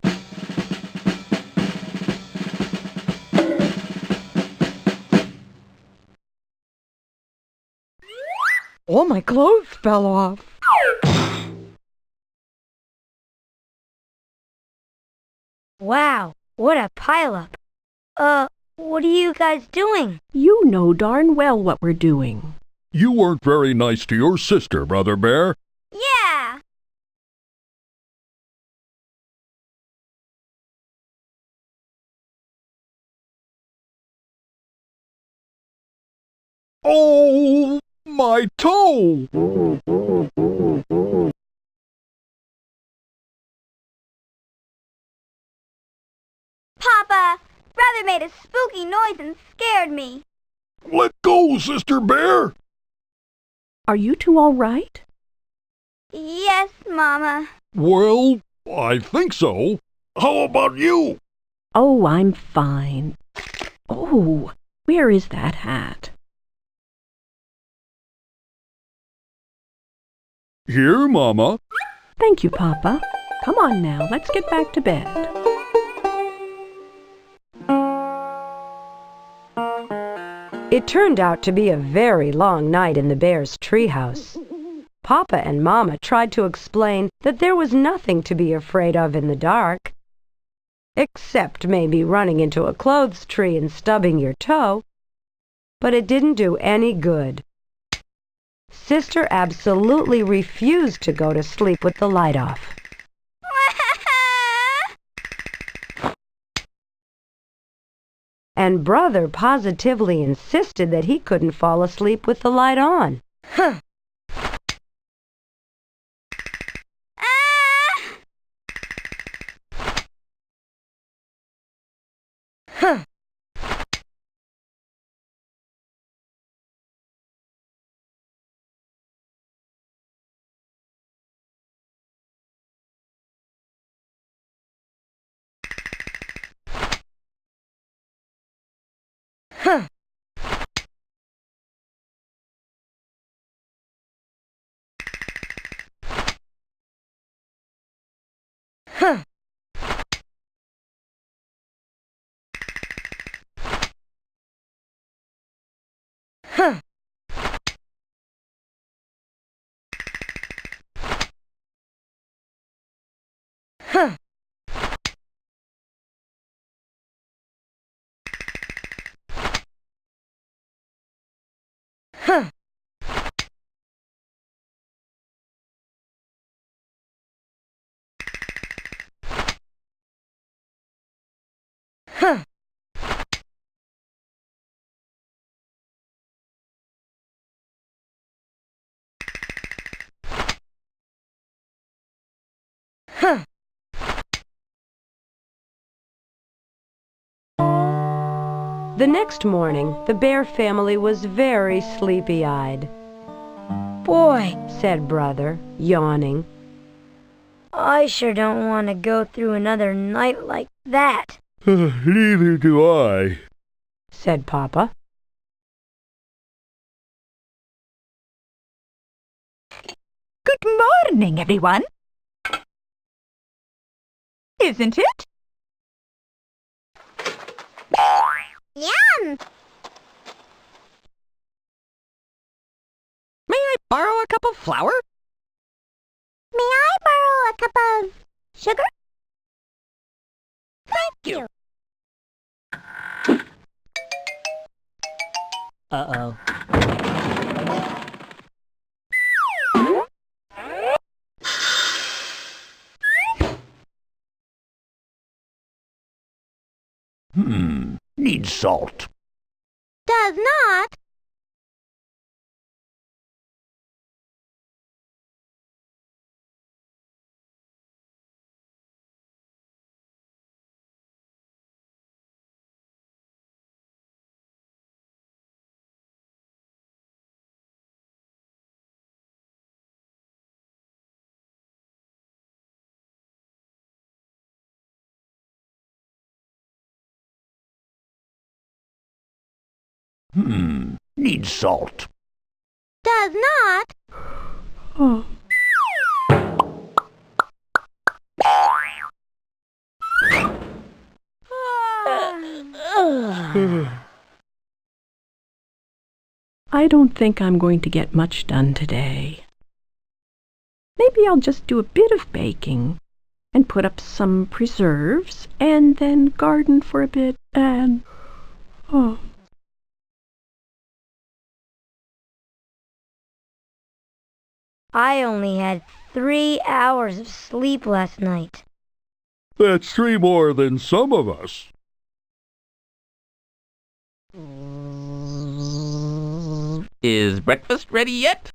Oh, my clothes fell off. Wow, what a pileup. What are you guys doing? You know darn well what we're doing. You weren't very nice to your sister, Brother Bear. Yeah. Oh, my toe! Papa, Brother made a spooky noise and scared me. Let go, Sister Bear! Are you two all right? Yes, Mama. Well, I think so. How about you? Oh, I'm fine. Oh, where is that hat? Here, Mama. Thank you, Papa. Come on now, let's get back to bed. It turned out to be a very long night in the bear's treehouse. Papa and Mama tried to explain that there was nothing to be afraid of in the dark, except maybe running into a clothes tree and stubbing your toe, but it didn't do any good. Sister absolutely refused to go to sleep with the light off. And Brother positively insisted that he couldn't fall asleep with the light on. Huh. Huh. Huh. Huh. Huh. Huh. Huh. Huh. Huh. The next morning, the bear family was very sleepy-eyed. Boy, said Brother, yawning. I sure don't want to go through another night like that. Neither do I, said Papa. Good morning, everyone. Isn't it? Yum! May I borrow a cup of flour? May I borrow a cup of sugar? Thank you. Uh-oh. Needs salt. Does not. Needs salt. Does not. Oh. I don't think I'm going to get much done today. Maybe I'll just do a bit of baking and put up some preserves and then garden for a bit and... Oh. I only had 3 hours of sleep last night. That's 3 more than some of us. Is breakfast ready yet?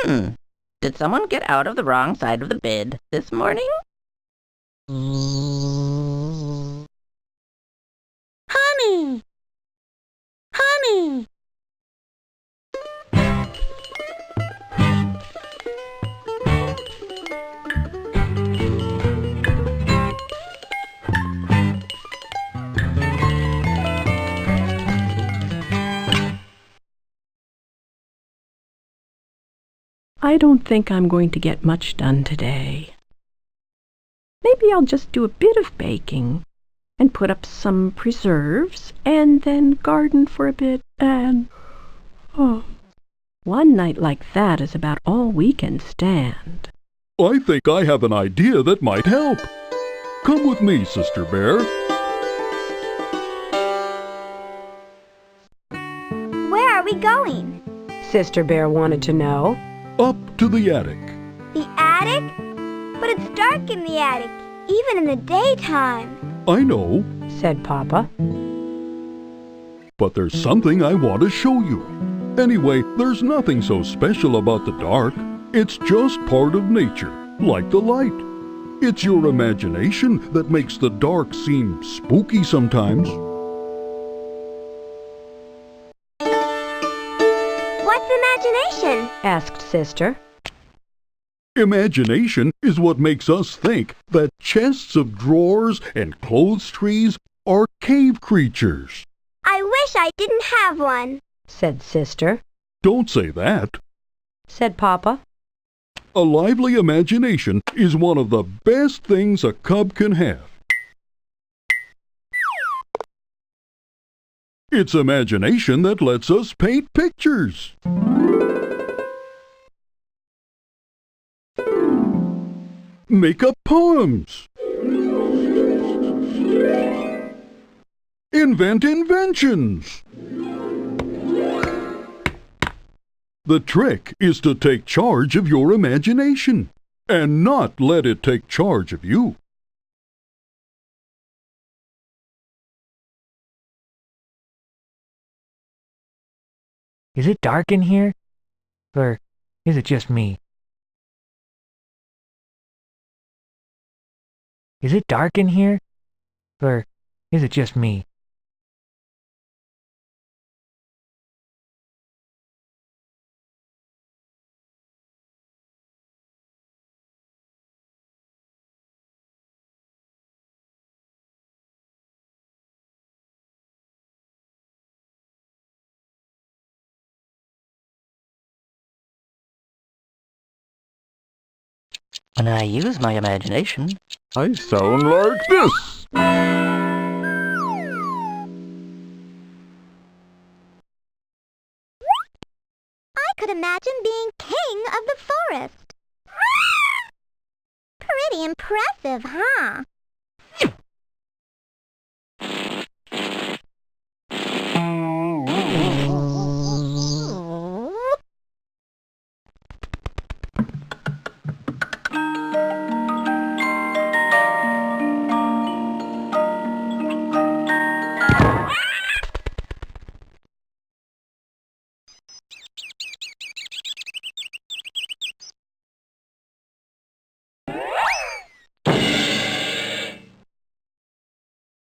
Did someone get out of the wrong side of the bed this morning? Honey! Honey! I don't think I'm going to get much done today. Maybe I'll just do a bit of baking and put up some preserves and then garden for a bit and... Oh. One night like that is about all we can stand. I think I have an idea that might help. Come with me, Sister Bear. Where are we going? Sister Bear wanted to know. Up to the attic. The attic? But it's dark in the attic, even in the daytime. I know, said Papa. But there's something I want to show you. Anyway, there's nothing so special about the dark. It's just part of nature, like the light. It's your imagination that makes the dark seem spooky sometimes. What's imagination? asked Sister. Imagination is what makes us think that chests of drawers and clothes trees are cave creatures. I wish I didn't have one, said Sister. Don't say that, said Papa. A lively imagination is one of the best things a cub can have. It's imagination that lets us paint pictures. Make up poems. Invent inventions. The trick is to take charge of your imagination and not let it take charge of you. Is it dark in here? Or is it just me? Is it dark in here? Or is it just me? When I use my imagination, I sound like this. I could imagine being king of the forest. Pretty impressive, huh?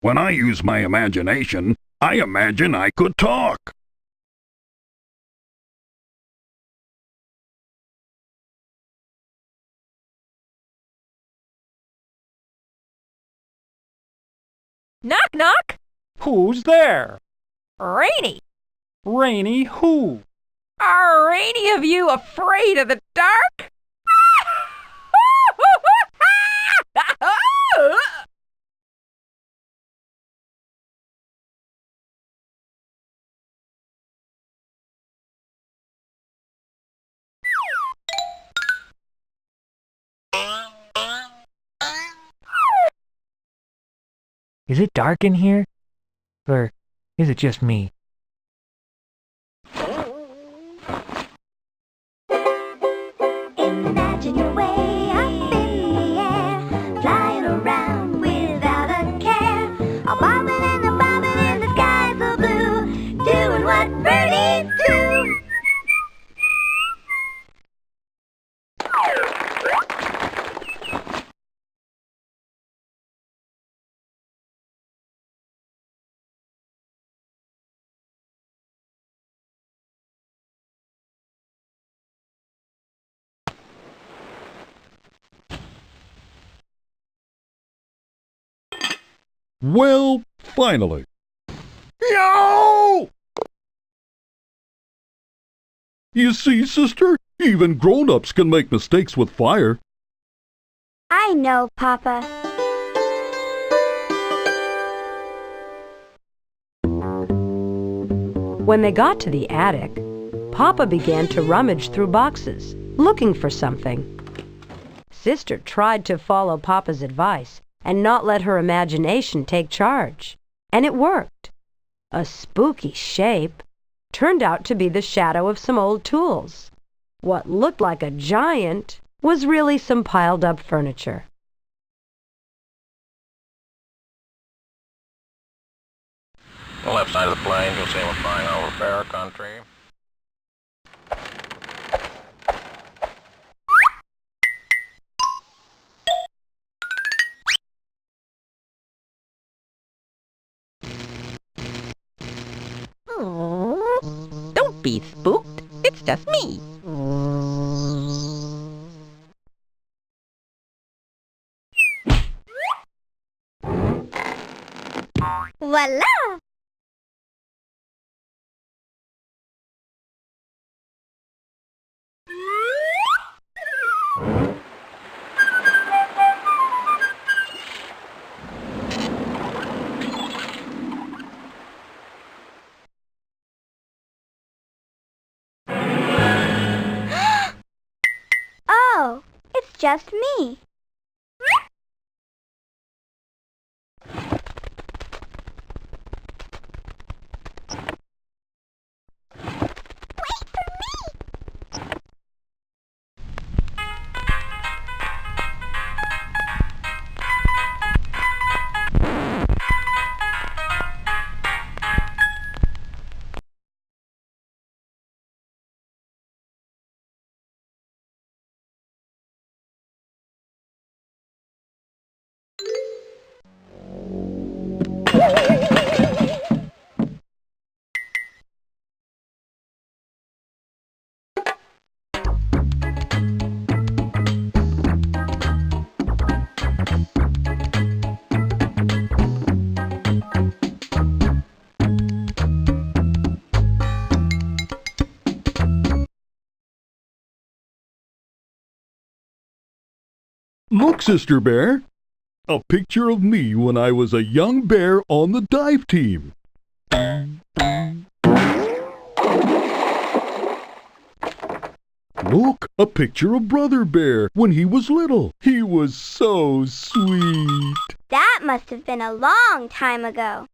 When I use my imagination, I imagine I could talk. Knock, knock! who's there? Rainy! Rainy who? Are any of you afraid of the dark? Is it dark in here? Or is it just me? Imagine your way up in the air, flying around without a care. A bobbing and a bobbing in the sky so blue, doing what birdies do. Well, finally. Yo! You see, sister, even grown-ups can make mistakes with fire. I know, Papa. When they got to the attic, Papa began to rummage through boxes, looking for something. Sister tried to follow Papa's advice and not let her imagination take charge. And it worked. A spooky shape turned out to be the shadow of some old tools. What looked like a giant was really some piled-up furniture. The left side of the plains, you'll see we're flying over bear country. Don't be spooked. It's just me. just me. Look, Sister Bear. A picture of me when I was a young bear on the dive team. Look, a picture of Brother Bear when he was little. He was so sweet. That must have been a long time ago.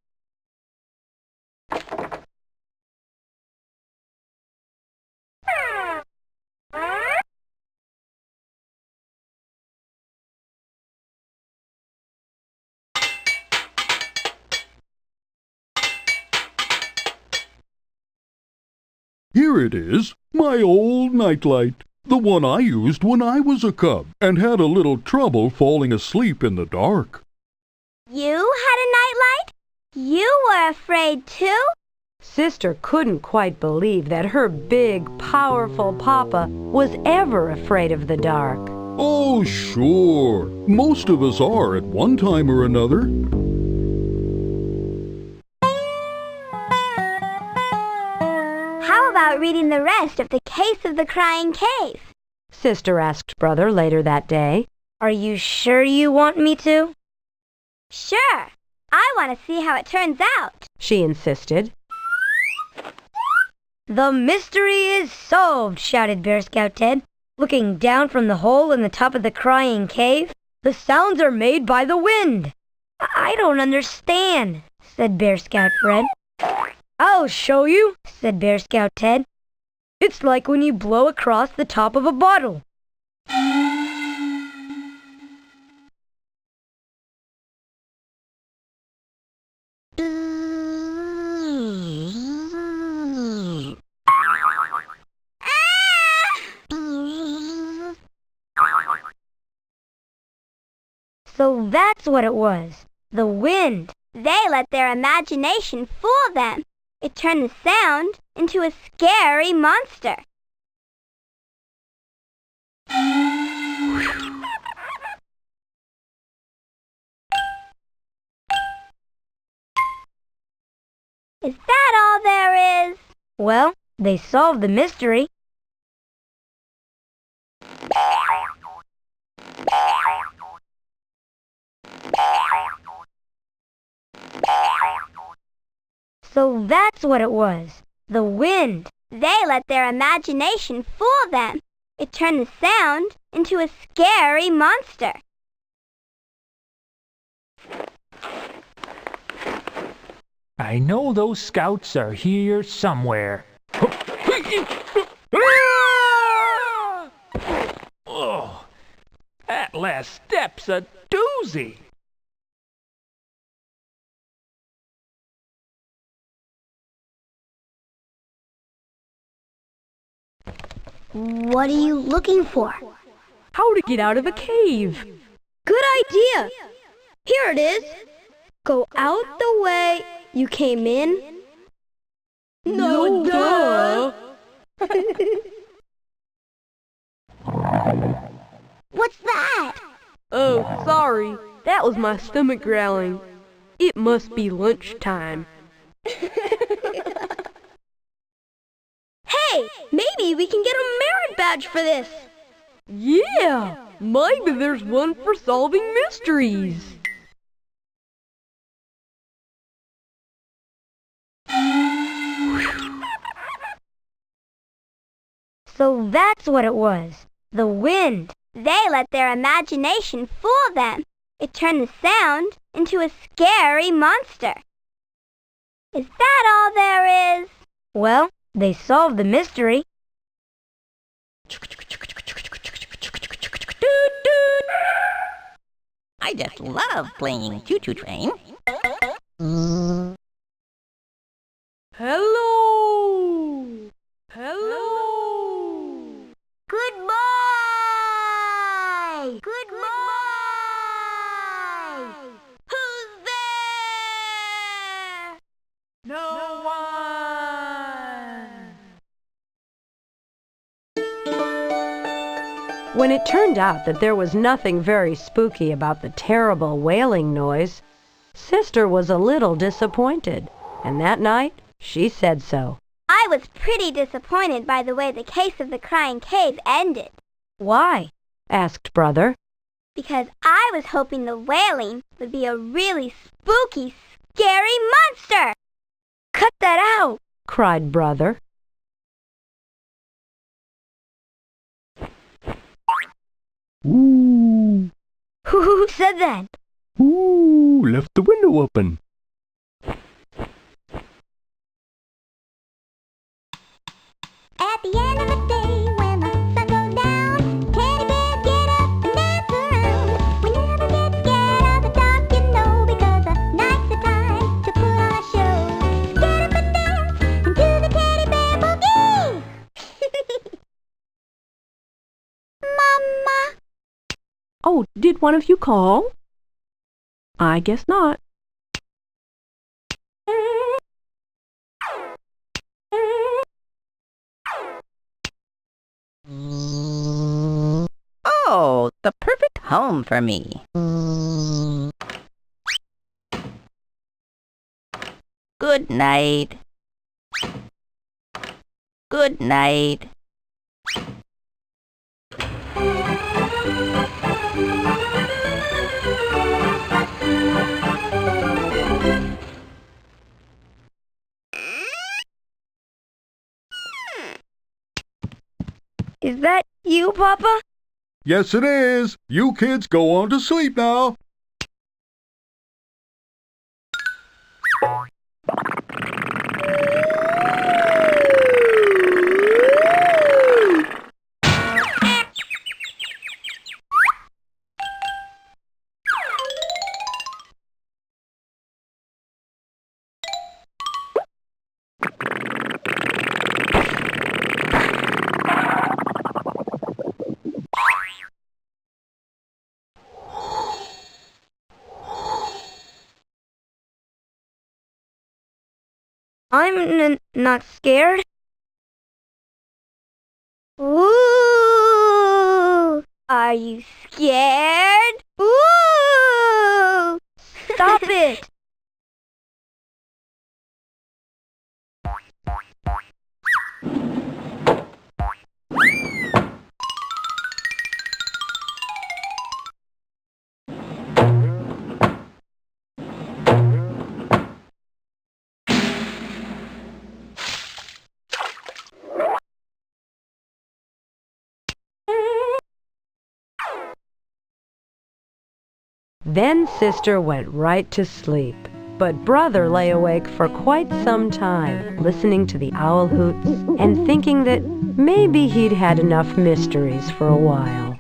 Here it is, my old nightlight. The one I used when I was a cub and had a little trouble falling asleep in the dark. You had a nightlight? You were afraid too? Sister couldn't quite believe that her big, powerful papa was ever afraid of the dark. Oh, sure. Most of us are at one time or another. How about reading the rest of The Case of the Crying Cave? Sister asked Brother later that day. Are you sure you want me to? Sure. I want to see how it turns out, she insisted. The mystery is solved, shouted Bear Scout Ted, looking down from the hole in the top of the crying cave. The sounds are made by the wind. I don't understand, said Bear Scout Fred. I'll show you, said Bear Scout Ted. It's like when you blow across the top of a bottle. So that's what it was. The wind. They let their imagination fool them. It turned the sound into a scary monster. Is that all there is? Well, they solved the mystery. So that's what it was. The wind. They let their imagination fool them. It turned the sound into a scary monster. I know those scouts are here somewhere. Oh, that last step's a doozy. What are you looking for? How to get out of a cave. Good idea. Here it is. Go out the way you came in. No, duh. What's that? Oh, sorry. That was my stomach growling. It must be lunchtime. Hey, maybe we can get a merit badge for this. Yeah, maybe there's one for solving mysteries. So that's what it was. The wind. They let their imagination fool them. It turned the sound into a scary monster. Is that all there is? Well, they solved the mystery. I just love playing choo-choo train. Hello! Hello! Goodbye! Goodbye! Who's there? No one. When it turned out that there was nothing very spooky about the terrible wailing noise, Sister was a little disappointed, and that night she said so. I was pretty disappointed by the way the case of the crying cave ended. Why? Asked Brother. Because I was hoping the wailing would be a really spooky, scary monster. Cut that out! Cried Brother. Ooh. Who said that? Ooh, left the window open. At the end of the day, when the sun goes down, teddy bears get up and dance around. We never get scared of the dark, you know, because the night's the time to put on a show. Get up and dance and do the teddy bear boogie. Mama. Oh, did one of you call? I guess not. Oh, the perfect home for me. Good night. Good night. Is that you, Papa? Yes, it is. You kids go on to sleep now. I'm not scared. Ooh! Are you scared? Ooh! Stop it! Then Sister went right to sleep, but Brother lay awake for quite some time, listening to the owl hoots and thinking that maybe he'd had enough mysteries for a while.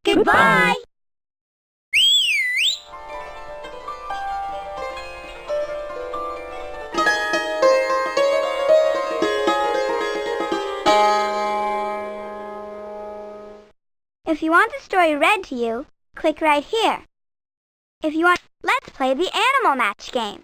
Goodbye! If you want the story read to you, click right here. If you want, let's play the Animal Match game.